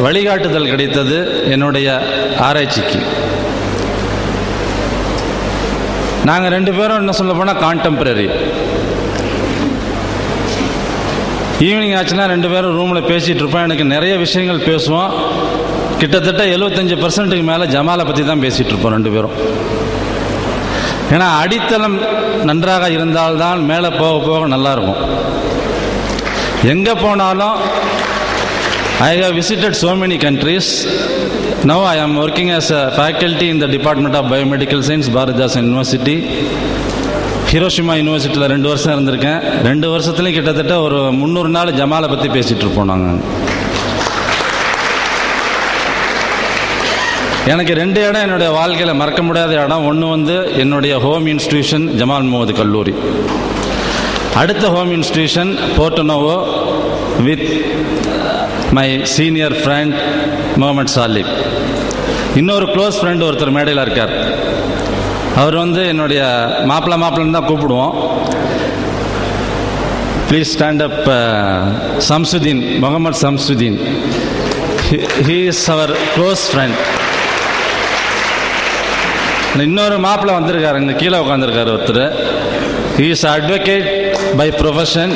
வழிகாட்டுதல் கிடைத்தது என்னுடைய ஆராய்ச்சிக்கு. நாங்கள் ரெண்டு பேரும் என்ன சொல்ல போனால் கான்டெம்பரரி. ஈவினிங் ஆச்சுன்னா ரெண்டு பேரும் ரூமில் பேசிகிட்டு இருப்போம். எனக்கு நிறைய விஷயங்கள் பேசுவோம். கிட்டத்தட்ட 75% மேலே ஜமாலை பற்றி தான் பேசிகிட்டு இருப்போம் ரெண்டு பேரும். ஏன்னா அடித்தளம் நன்றாக இருந்தால்தான் மேலே போக போக நல்லாயிருக்கும். எங்கே போனாலும் I have visited so many countries. Now I am working as a faculty in the Department of Biomedical Science, Bharatdasan University. Hiroshima யூனிவர்சிட்டியில் 2 வருஷம் இருந்திருக்கேன். 2 வருஷத்துலையும் கிட்டத்தட்ட ஒரு 300 நாள் ஜமாலை பற்றி பேசிகிட்டு இருப்போம் நாங்கள். எனக்கு 2 இடம் என்னுடைய வாழ்க்கையில் மறக்க முடியாத இடம். ஒன்று என்னுடைய ஹோம் இன்ஸ்டிடியூஷன் ஜமால் முகமது கல்லூரி. அடுத்த home institution Portonovo with my senior friend Mohammed Salik. இன்னொரு க்ளோஸ் ஃப்ரெண்ட் ஒருத்தர் மேடையில் இருக்கார். அவர் என்னுடைய மாப்பிள்ளைன்னு தான் கூப்பிடுவோம். Please stand up. Samsudeen, Mohammed Samsudeen. He is அவர் க்ளோஸ் ஃப்ரெண்ட். இன்னொரு மாப்பிள்ளை வந்திருக்காரு, இங்கே கீழே உட்காந்துருக்காரு ஒருத்தர். He is advocate by profession,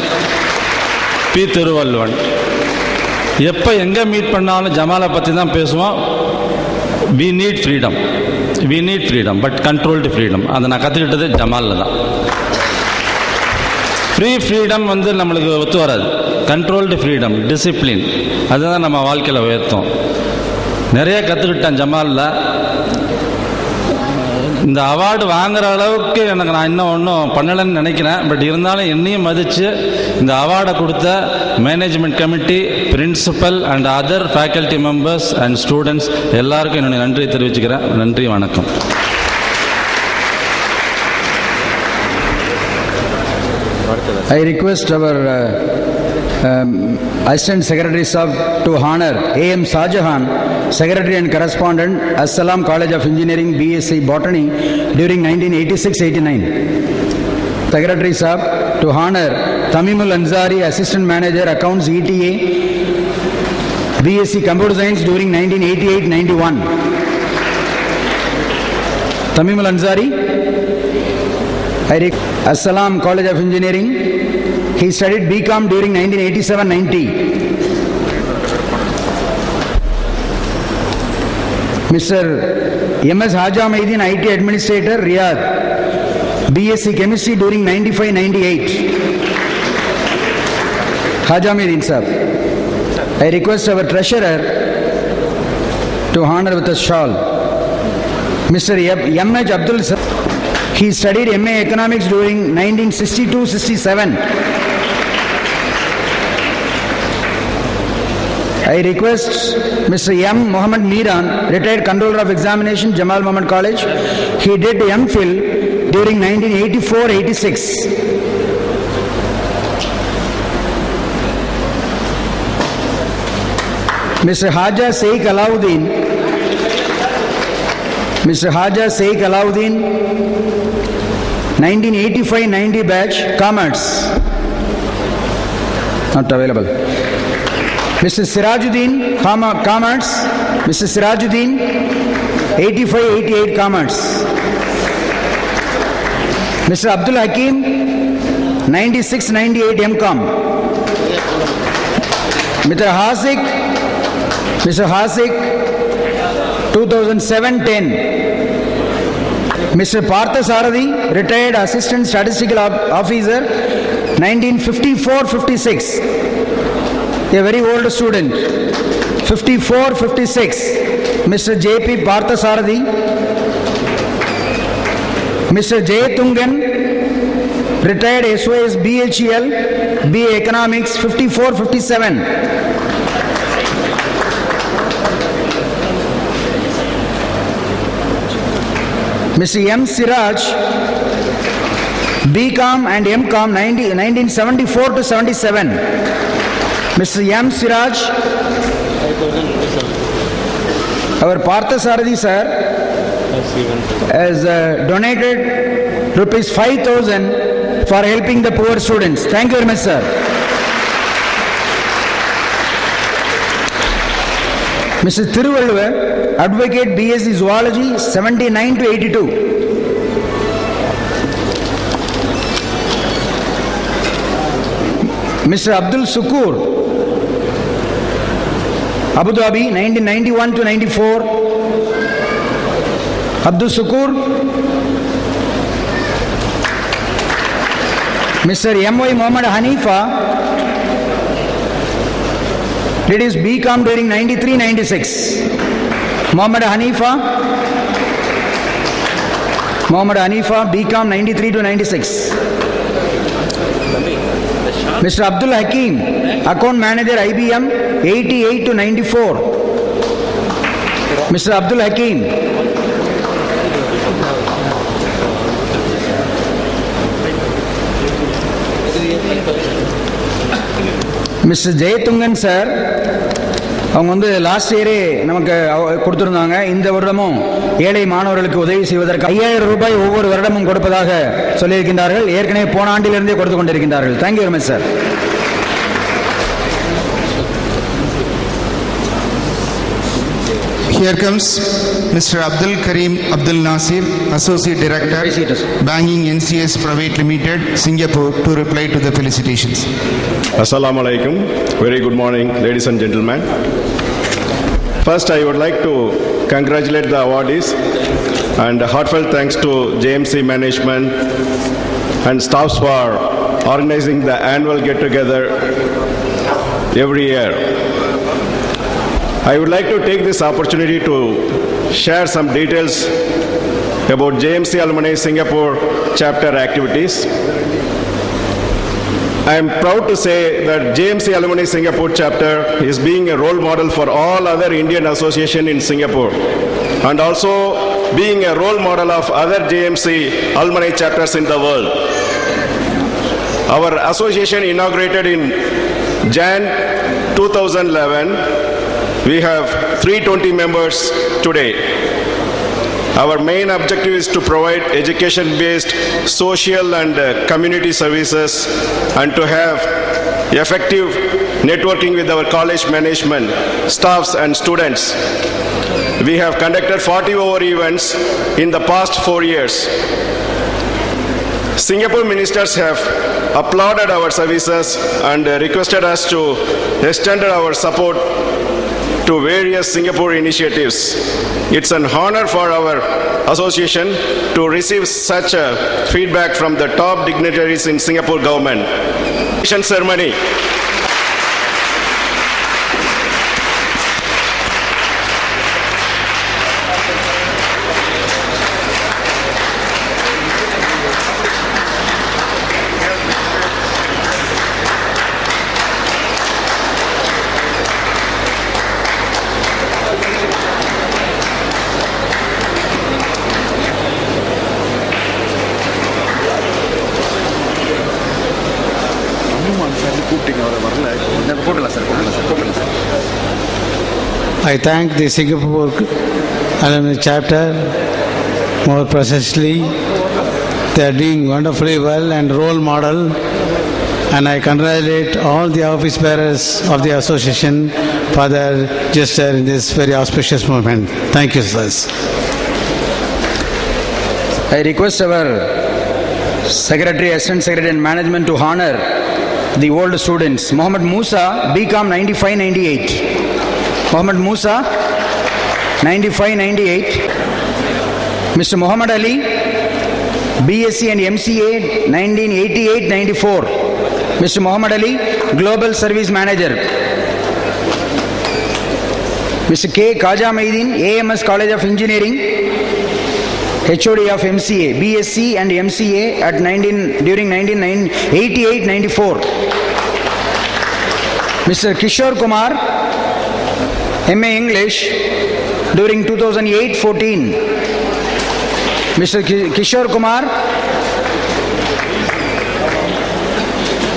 P Thiruvalluvan. எப்போ எங்கே மீட் பண்ணாலும் ஜமாலை பற்றி தான் பேசுவோம். We need freedom, we need freedom, but controlled freedom. அதை நான் கற்றுக்கிட்டது ஜமாலில் தான். ஃப்ரீடம் நம்மளுக்கு ஒத்து வராது. கண்ட்ரோல்டு ஃப்ரீடம், டிசிப்ளின், அதுதான் நம்ம வாழ்க்கையில் உயர்த்தும். நிறைய கற்றுக்கிட்டேன் ஜமாலில். இந்த அவார்டு வாங்குற அளவுக்கு நான் இன்னும் ஒன்றும் பண்ணலைன்னு நினைக்கிறேன். பட் இருந்தாலும் என்னையும் மதித்து இந்த அவார்டை கொடுத்த management committee, principal and other faculty members and students எல்லாருக்கும் என்னுடைய நன்றி தெரிவிச்சுக்கிறேன். நன்றி, வணக்கம். I request our Assistant Secretary Sahab to honor A.M. Shahjahan, Secretary and Correspondent, As-Salam College of Engineering, BSc Botany during 1986-89. Secretary Sahab to honor Tamimul Ansari, Assistant Manager, Accounts, ETA, BSc Computer Science during 1988-91. Tamimul Ansari. As-Salam College of Engineering. He studied BCom during 1987-90. Mr. M.S. Hajamuddin, IT Administrator, Riyadh. BSc Chemistry during 95-98. Hajamuddin sir. I request our Treasurer to honor with a shawl. Mr. M.H. Abdul sir. He studied MA Economics during 1962-67. I request Mr. M. Muhammad Miran, retired Controller of Examination, Jamal Muhammad College. He did MPhil during 1984-86. Mr. Haja Sheikh Alauddin. Mr. Haja Sheikh Alauddin, 1985-90 batch, Commerce. Not available. Mr. Sirajuddin, Commerce. Mr. Sirajuddin, 85-88 Commerce. Mr. Abdul Hakim, 96-98 MCom. Mr. Hasik, 2007-10. Mr. Partha Sarathi, retired Assistant Statistical Officer, 1954-56. A very old student. 54-56. Mr. J.P. Partha Sarathi. Mr. J. Tungan, retired SOS BHEL, BA Economics, 5457. Mr. M. Siraj, BCom and MCom, 1974 to 77. Mr. M. Siraj, our Parthasarathi sir has donated rupees 5,000 for helping the poor students. Thank you very much, sir. Mr. Thiruvalluvar, Advocate, BSc Zoology, 79 to 82. Mr. Abdul Sukur, Abu Dhabi, 1991 to 94. Abdul Sukur. Mr. M.Y. Muhammad Hanifa did his BCom during 93-96. Muhammad Hanifa, BCom 93 to 96. Mr. Abdul Hakim, Account Manager IBM, 88 to 94. Mr. Abdul Hakim. Mr. Jayatungan sir, அவங்க வந்து last இயரே நமக்கு கொடுத்திருந்தாங்க. இந்த வருடமும் ஏழை மாணவர்களுக்கு உதவி செய்வதற்கு 5000 ரூபாய் ஒவ்வொரு வருடமும் கொடுப்பதாக சொல்லியிருக்கின்றார்கள். ஏற்கனவே போன ஆண்டிலிருந்தே கொடுத்து கொண்டிருக்கின்றார்கள். Thank you very much sir. Here comes Mr. Abdul Karim Abdul Nasir, Associate Director, Banking NCS Private Limited, Singapore, to reply to the felicitations. Assalamu alaikum. Very good morning, ladies and gentlemen. First, I would like to congratulate the awardees and heartfelt thanks to JMC management and staffs for organizing the annual get-together every year. I would like to take this opportunity to share some details about JMC Alumni Singapore chapter activities. I am proud to say that JMC Alumni Singapore chapter is being a role model for all other Indian associations in Singapore and also being a role model of other JMC alumni chapters in the world. Our association inaugurated in Jan 2011. We have 320 members today. Our main objective is to provide education-based social and community services and to have effective networking with our college management, staffs and students. We have conducted 40 over events in the past 4 years. Singapore ministers have applauded our services and requested us to extend our support to various Singapore initiatives. It's an honor for our association to receive such a feedback from the top dignitaries in Singapore government. Ceremony. I thank the Singapore Alumni chapter more precisely. They are doing wonderfully well and role model, and I congratulate all the office bearers of the association for their gesture in this very auspicious moment. Thank you, sirs. I request our Secretary, Assistant Secretary and Management to honor the old students. Muhammad Musa, BCom 95-98. Muhammad Musa, 95-98. Mr. Muhammad Ali, BSc and MCA, 1988-94. Mr. Muhammad Ali, Global Service Manager. Mr. K. Khaja Maidin, AMS College of Engineering. HOD of MCA, BSc and MCA at during 1988-94. Mr. Kishore Kumar, MA English during 2008-14. Mr. Kishore Kumar,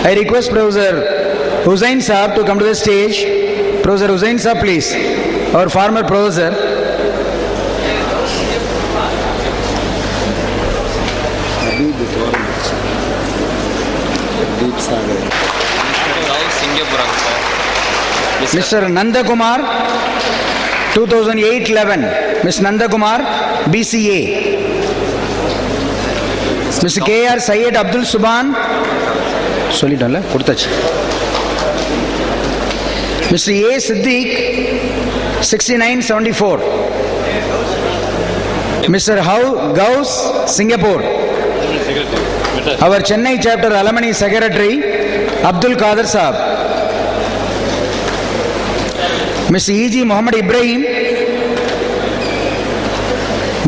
I request Professor Hussain Saab to come to the stage. Professor Hussain Saab, please. Our former professor. Mr. Nanda Kumar, 2008-11. Ms. Nanda Kumar, BCA. Mr. K.R. Syed Abdul Subhan, சொல்லிட்டோம்ல கொடுத்தாச்சு. Mr. A. Siddiq, 6974. Mr. Gauss, Singapore. Our Chennai chapter Alumni Secretary, Abdul Qadir Saab. Mr. E.G. Muhammad Ibrahim,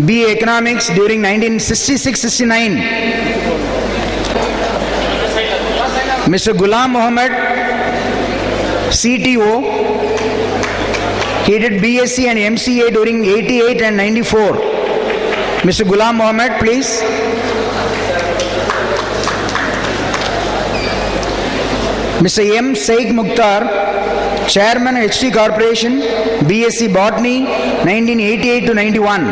BA Economics during 1966-69. Mr. Ghulam Muhammad, CTO. He did BSc and MCA during 88 and 94. Mr. Ghulam Muhammad, please. Mr. M. Saik Mukhtar, Chairman HT Corporation, BSc Botany, 1988 to 91.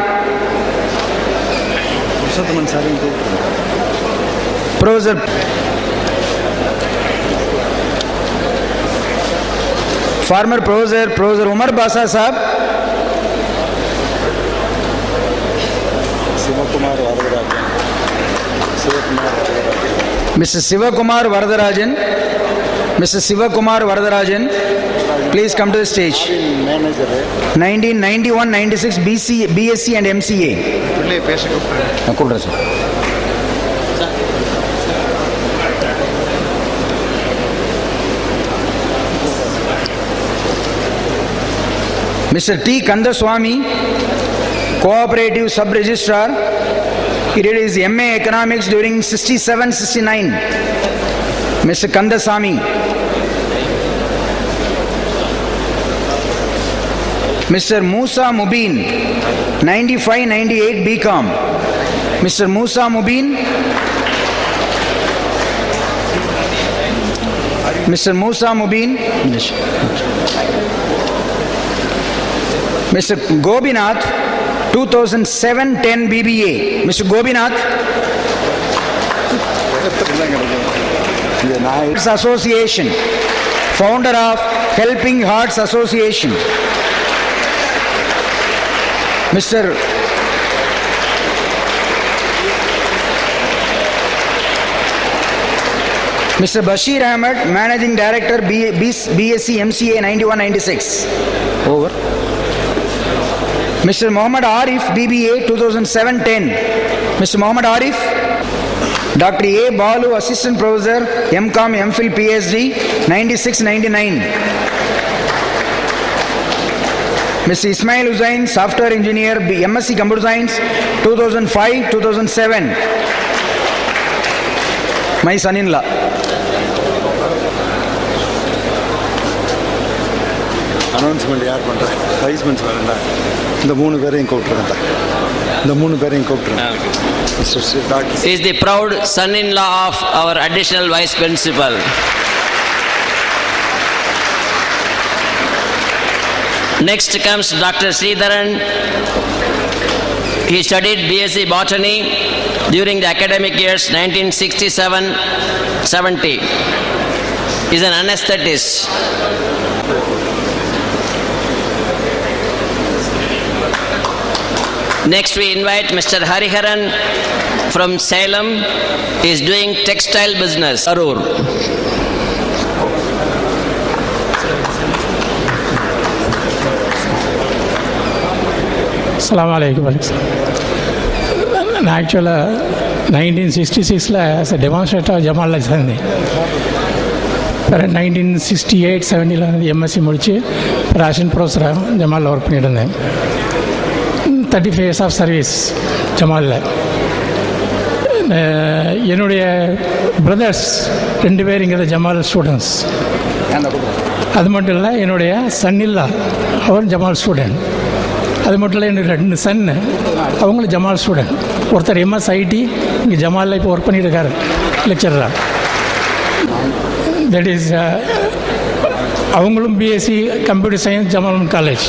Professor Former Professor Umar Basa Saab. Mr. Sivakumar Varadarajan. Mr. Sivakumar Varadarajan, please come to the stage. 1991-96 BSc and MCA. Mr. T. Kandaswamy, Cooperative Sub-Registrar. He did his MA Economics during 67-69. Mr. Kandaswamy. Mr. Musa Mubin, 95-98 BCom. Mr. Musa Mubin. Mr. Musa Mubin. Mr. Gobinath, 2007-10 BBA. Mr. Gobinath. Association, founder of Helping Hearts Association. Mr. Bashir Ahmed, Managing Director, BSc MCA 91-96. Over. Mr. Muhammad Arif, BBA 2007-10. Mr. Muhammad Arif. Dr. A. Balu, Assistant Professor, MCom, MPhil, PhD, 96-99. Mr. Ismail Hussain, Software Engineer, MSc Computer Science, 2005-2007. My son-in-law. Announcement யார் பண்றா? வைஸ்மென்ஸ் வரண்டா. இந்த மூணு பேரையும் கூப்பிட்டுறேன்டா. He is the proud son-in-law of our additional vice principal. Next comes Dr. Sridharan. He studied BSc Botany during the academic years 1967-70. He is an anesthetist. Next we invite Mr. Hariharan from Salem. He is doing textile business. Arur. Assalamu alaikum. Actually, 1966 as a demonstrator Jamal சேர்ந்தேன். 1968-70 MSc முடிச்சு assistant ப்ரொஃபஸராக ஜமாலில் work பண்ணிட்டு இருந்தேன். 35 years of service ஜமாலில். என்னுடைய brothers 2 பேர் இங்கே Jamal students. அது மட்டும் இல்லை, என்னுடைய சன்னில்லா அவர் ஜமால் ஸ்டூடெண்ட். அது மட்டும் இல்லை, என்னுடைய 2 சன்னு அவங்களும் ஜமால் ஸ்டூடெண்ட். ஒருத்தர் எம்எஸ் ஐடி இங்கே ஜமாலில் இப்போ ஒர்க் பண்ணிட்டு இருக்காரு லெக்சரராக. தட் இஸ் அவங்களும் BSc computer science Jamal college.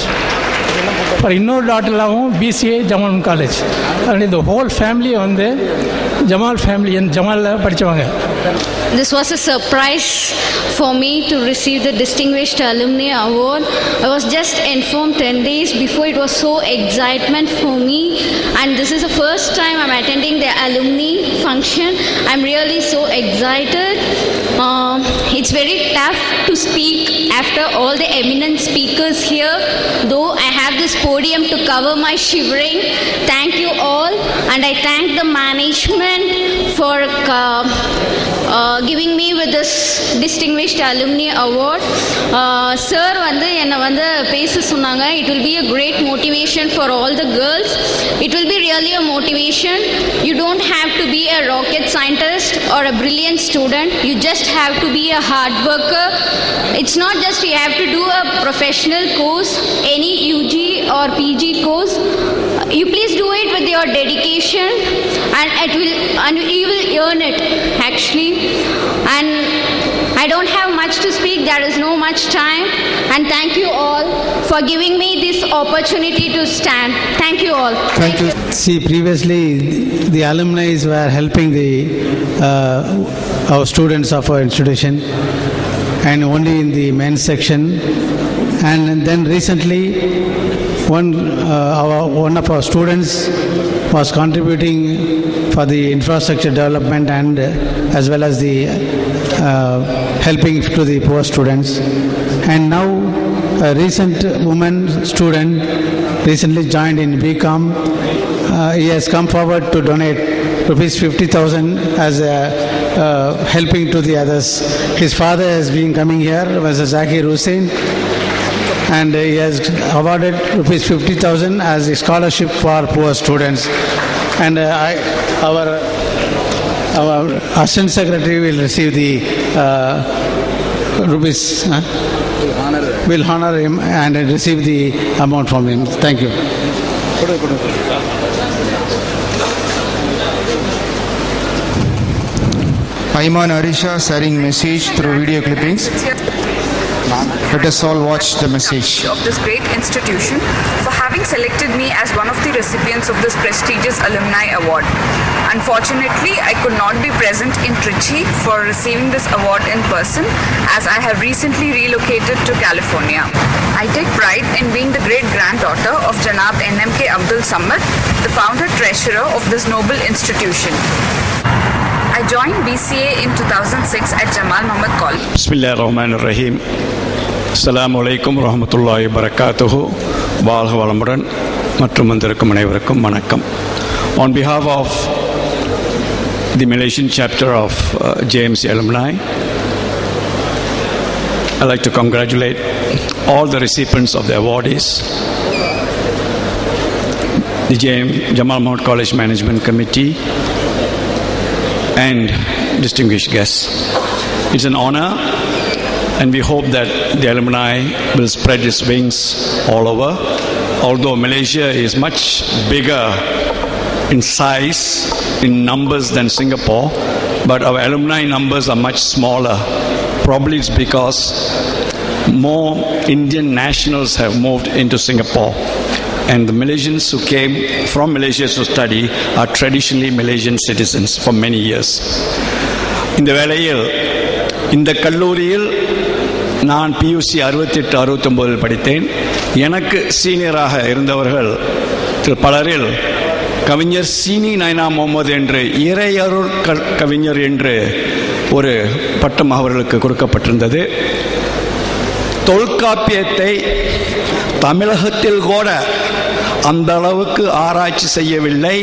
அப்புறம் இன்னொரு டாக்டர்லாவும் பிசிஏ ஜமால் காலேஜ். அதனால் இந்த ஹோல் ஃபேமிலியை வந்து ஜமால் ஃபேமிலி ஜமாலில் படித்தவங்க. This was a surprise for me to receive the Distinguished Alumni Award. I was just informed 10 days before. It was so excitement for me, and this is the first time I'm attending the alumni function. I'm really so excited. It's very tough to speak after all the eminent speakers here, though I have this podium to cover my shivering. Thank you all, and I thank the management for giving me with this Distinguished Alumni Award. Sir வந்து என்னை வந்து பேச சொன்னாங்க. It will be a great motivation for all the girls. It will be really a motivation. You don't have to be a rocket scientist or a brilliant student. You just have to be a hard worker. It's not just you have to do a professional course, any UG or PG course. You please do it with your dedication, and you will earn it actually. And I don't have much to speak. There is no much time. And thank you all for giving me this opportunity to stand. Thank you all. Thank you. See, previously the alumni were helping our students of our institution, and only in the men's section. And then recently, one of our students was contributing for the infrastructure development and as well as the helping to the poor students. And now a recent woman student recently joined in BCom. He has come forward to donate rupees 50,000 as helping to the others. His father has been coming here, was Zakir Hussain, and he has awarded rupees 50,000 as a scholarship for poor students. And our assistant secretary will receive the rupees. Will honor him and receive the amount from him. Thank you. Ayman Arisha sharing message through video clippings. Let us all watch the message. Of this great institution for having selected me as one of the recipients of this prestigious Alumni Award. Unfortunately, I could not be present in Trichy for receiving this award in person, as I have recently relocated to California. I take pride in being the great-granddaughter of Janab NMK Abdul Samad, the founder-treasurer of this noble institution. I joined BCA in 2006 at Jamal Muhammad College. Bismillahirrahmanirrahim. Assalamu alaikum warahmatullahi wabarakatuh. வாழ்க வளமுடன் மற்றும் வந்திருக்கும் அனைவருக்கும் வணக்கம். On behalf of the Malaysian chapter of JMC Alumni, I'd like to congratulate all the recipients of the awardees, the Jamal Muhammad College Management Committee, and distinguished guests. It's an honor, and we hope that the alumni will spread its wings all over. Although Malaysia is much bigger in size, in numbers than Singapore, but our alumni numbers are much smaller. Probably it's because more Indian nationals have moved into Singapore, and the Malaysians who came from Malaysia to study are traditionally Malaysian citizens for many years. இந்த வேளையில் இந்த கல்லூரியில் நான் PUC 68-69 படித்தேன். எனக்கு சீனியராக இருந்தவர்கள் பலரில் கவிஞர் சீனி நைனா முகமது என்று இறையருள் கவிஞர் என்று ஒரு பட்டம் அவர்களுக்கு கொடுக்கப்பட்டிருந்தது. தொல்காப்பியத்தை தமிழகத்தில் கூட அந்த அளவுக்கு ஆராய்ச்சி செய்யவில்லை.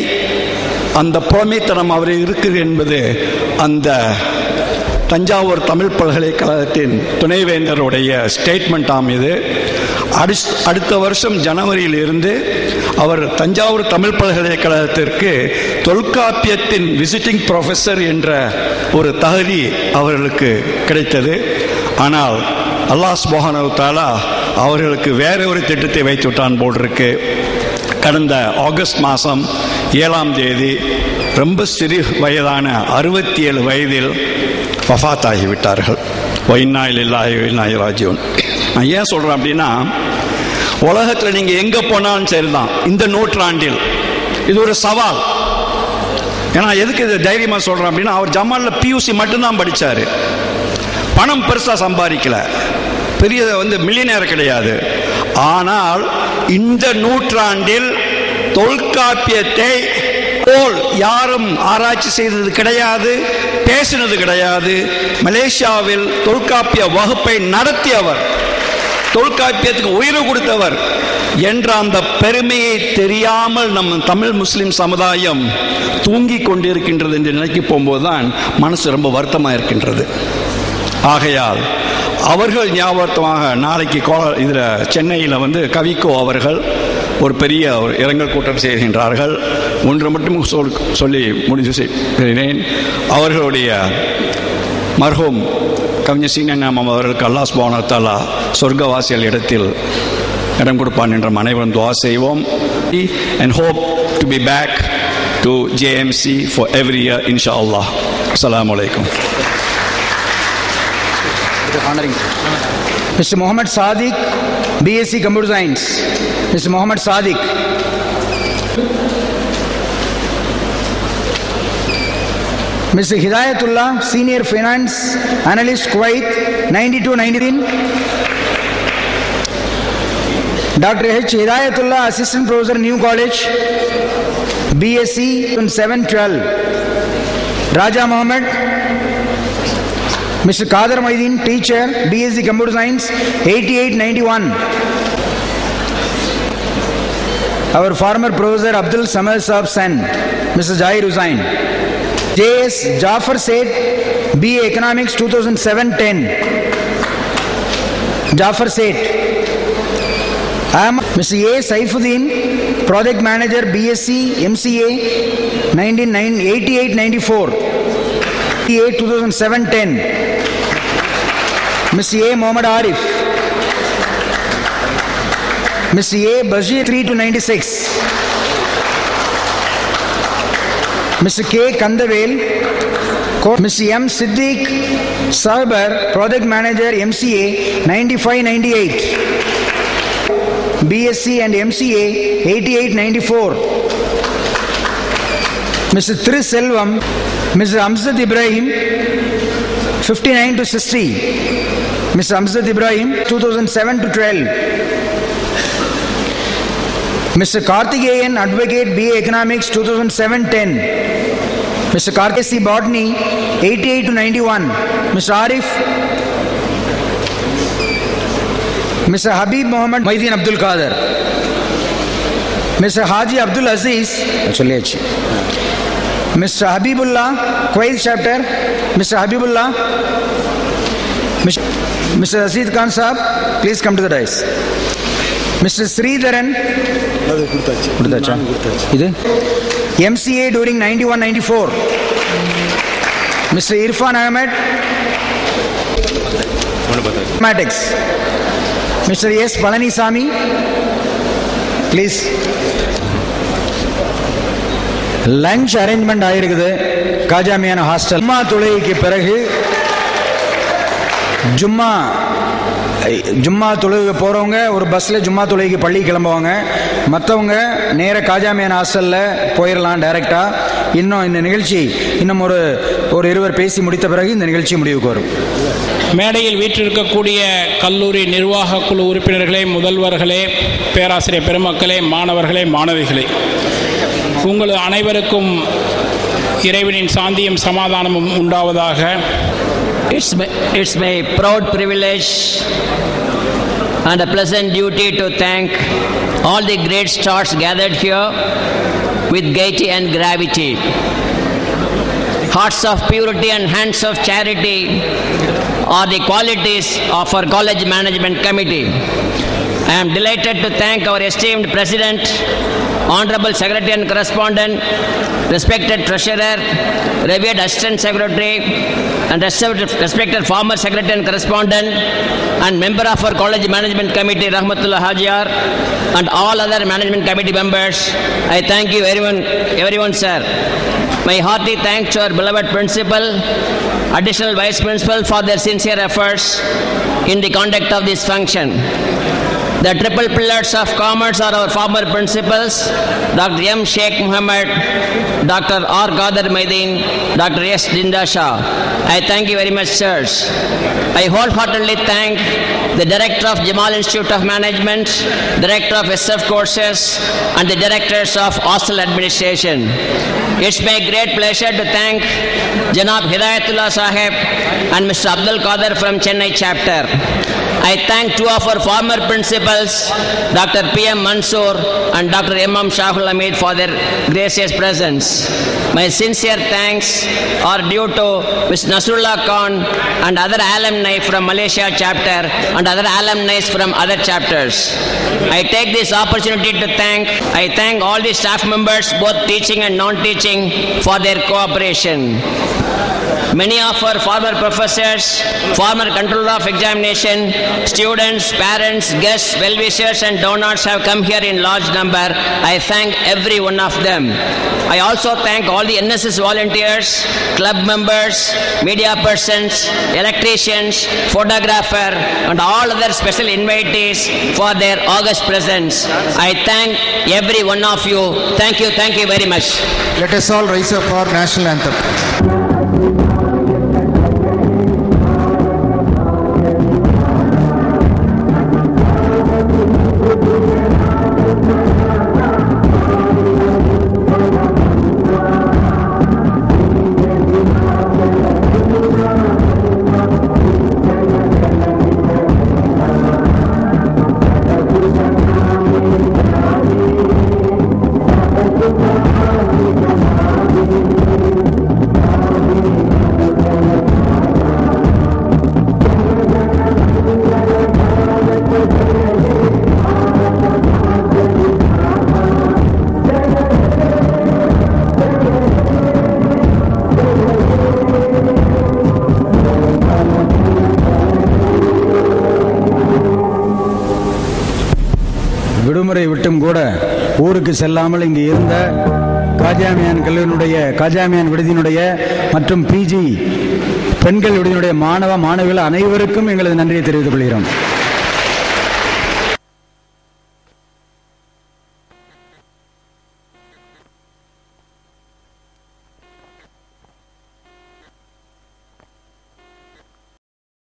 அந்த புலமைத்தனம் அவர் இருக்கிறது என்பது அந்த தஞ்சாவூர் தமிழ் பல்கலைக்கழகத்தின் துணைவேந்தருடைய ஸ்டேட்மெண்ட்டாம் இது. அடுத்த வருஷம் ஜனவரியில் இருந்து அவர் தஞ்சாவூர் தமிழ் பல்கலைக்கழகத்திற்கு தொல்காப்பியத்தின் விசிட்டிங் ப்ரொஃபஸர் என்ற ஒரு தகுதி அவர்களுக்கு கிடைத்தது. ஆனால் அல்லாஹ் சுப்ஹானஹு வ தஆலா அவர்களுக்கு வேற ஒரு திட்டத்தை வைத்து விட்டான் போல் இருக்கு. கடந்த ஆகஸ்ட் மாதம் 7ஆம் தேதி ரொம்ப சிறு வயதான 67 வயதில் வஃபாத் ஆகிவிட்டார்கள். வைன்னா இலில்லாஹி வ இன்னா இலைஹி ராஜிஊன். நான் ஏன் சொல்கிறேன் அப்படின்னா, உலகத்தில் நீங்கள் எங்கே போனாலும் சரிதான், இந்த நூற்றாண்டில் இது ஒரு சவால். ஏன்னா எதுக்கு இது தைரியமாக சொல்கிறேன் அப்படின்னா, அவர் ஜமாலில் பியூசி மட்டும்தான் படித்தார், பணம் பெருசாக சம்பாதிக்கல, பெரிய மில்லியனர் கிடையாது. ஆனால் இந்த நூற்றாண்டில் தொல்காப்பியத்தை போல் யாரும் ஆராய்ச்சி செய்தது கிடையாது, பேசினது கிடையாது. மலேசியாவில் தொல்காப்பிய வகுப்பை நடத்தியவர், தொல்காப்பியத்துக்கு உயிர் கொடுத்தவர் என்ற அந்த பெருமையை தெரியாமல் நம் தமிழ் முஸ்லிம் சமுதாயம் தூங்கிக் கொண்டிருக்கின்றது என்று நினைக்க போகும்போதுதான் மனசு ரொம்ப வருத்தமாக இருக்கின்றது. ஆகையால் அவர்கள் ஞாபகமாக நாளைக்கு இதில் சென்னையில் கவிக்கோ அவர்கள் ஒரு பெரிய ஒரு இரங்கல் கூட்டம் செய்கின்றார்கள். ஒன்று மட்டும் சொல்லி முடிவு செய்கிறேன். அவர்களுடைய மர்ஹூம் கவிஞர் சீனநாமம் அவர்களுக்கு அல்லாஹ் சுப்ஹானஹு வ தஆலா சொர்க்கவாசிகள் இடத்தில் இடம் கொடுப்பான் என்ற அனைவரும் துஆ செய்வோம். and hope to be back to JMC for every year inshallah. Assalamu alaikum. Mr. Muhammad Sadiq, BSc Computer Science. Mr. Muhammad Sadiq. Mr. Hidayatullah, Senior Finance Analyst, Kuwait, 92-19. Dr. H. Hidayatullah, Assistant Professor, New College, BSc 7-12. Raja Mohammed. Mr. Qadar Maidin, Teacher, BSc Computer Science, 88-91. Our former Professor Abdul Samad Saab Sen, Mr. Zahir Hussain. J.S. Jafar Seth, BA Economics 2007-10. Jafar Seth. Mr. A. Saifuddin, Project Manager, BSc MCA 88-94. BA 2007-10. Mr. A. Muhammad Arif. Mr. A. Bashir 3-96. Mr. K. Kandavel. Mr. M. Siddiq Sahabar, Project Manager, MCA 95-98. BSc and MCA 88-94. Mr. Tris Selvam. Mr. Amzad Ibrahim 59-60. Mr. Amzad Ibrahim 2007-12. Mr. Karthikeyan, Advocate, BA Economics 2007-10. Mr. Karthikeyan Botany 88-91. Mr. Arif. Mr. Habib Muhammad Maidin Abdul Qadir. Mr. Haji Abdul Aziz. Mr. Habibullah, Kuwait chapter. Mr. Habibullah. Mr. Aziz Khan Saab, please come to the dais. Mr. Sridharan. MCA during 91-94. Mr. Irfan Ahmed. Mathematics. Mr. S. Palanisamy, please. Lunch arrangement ஆயிருக்குது காஜாமியான hostel. ஜும்மா தொழுகைக்கு பிறகு ஜும்மா தொழுகை போகிறவங்க ஒரு பஸ்ஸில் ஜும்மா தொழுகைக்கு பள்ளி கிளம்புவாங்க. மற்றவங்க நேர காஜாமியான ஹாஸ்டலில் போயிடலாம் டைரெக்டாக. இன்னும் இந்த நிகழ்ச்சி இன்னும் ஒரு இருவர் பேசி முடித்த பிறகு இந்த நிகழ்ச்சி முடிவுக்கு வரும். மேடையில் வீற்றிருக்கக்கூடிய கல்லூரி நிர்வாக குழு உறுப்பினர்களே, முதல்வர்களே, பேராசிரியர் பெருமக்களே, மாணவர்களே, மாணவிகளே, உங்கள் அனைவருக்கும் இறைவனின் சாந்தியும் சமாதானமும் உண்டாவதாக. It's my proud privilege and a pleasant duty to thank all the great stars gathered here with gaiety and gravity. hearts of purity and hands of charity are the qualities of our college management committee. I am delighted to thank our esteemed President, Honorable Secretary and Correspondent, respected Treasurer, revered Assistant Secretary, and respected former Secretary and Correspondent, and member of our College Management Committee, Rahmatullah Hajiar, and all other Management Committee members. I thank you everyone, sir. My hearty thanks to our beloved Principal, Additional Vice Principal for their sincere efforts in the conduct of this function. The triple pillars of commerce are our former principals, Dr. M. Sheikh Muhammad, Dr. R. Qadar Maideen, Dr. S. Dinda Shah. I thank you very much, sirs. I wholeheartedly thank the Director of Jamal Institute of Management, Director of SF Courses, and the Directors of Hostel Administration. It's my great pleasure to thank Janab Hidayatullah Sahib and Mr. Abdul Qadir from Chennai chapter. I thank two of our former principals, Dr. P.M. Mansoor and Dr. M.M. Shahul Hamid, for their gracious presence. My sincere thanks are due to Ms. Nasrullah Khan and other alumni from Malaysia chapter and other alumni from other chapters. I take this opportunity to thank all the staff members, both teaching and non-teaching, for their cooperation. Many of our former professors, former controller of examination, students, parents, guests, well-wishers and donors have come here in large number. I thank every one of them. I also thank all the NSS volunteers, club members, media persons, electricians, photographer and all other special invitees for their august presence. I thank every one of you. Thank you very much. Let us all rise up for national anthem. விடுமுறை விட்டும் கூட ஊருக்கு செல்லாமல் இங்கு இருந்த காஜாமியான் விடுதியினுடைய மற்றும் PG பெண்கள் விடுதியினுடைய மாணவர்கள் அனைவருக்கும் எங்களது நன்றியை தெரிவித்துக் கொள்கிறோம்.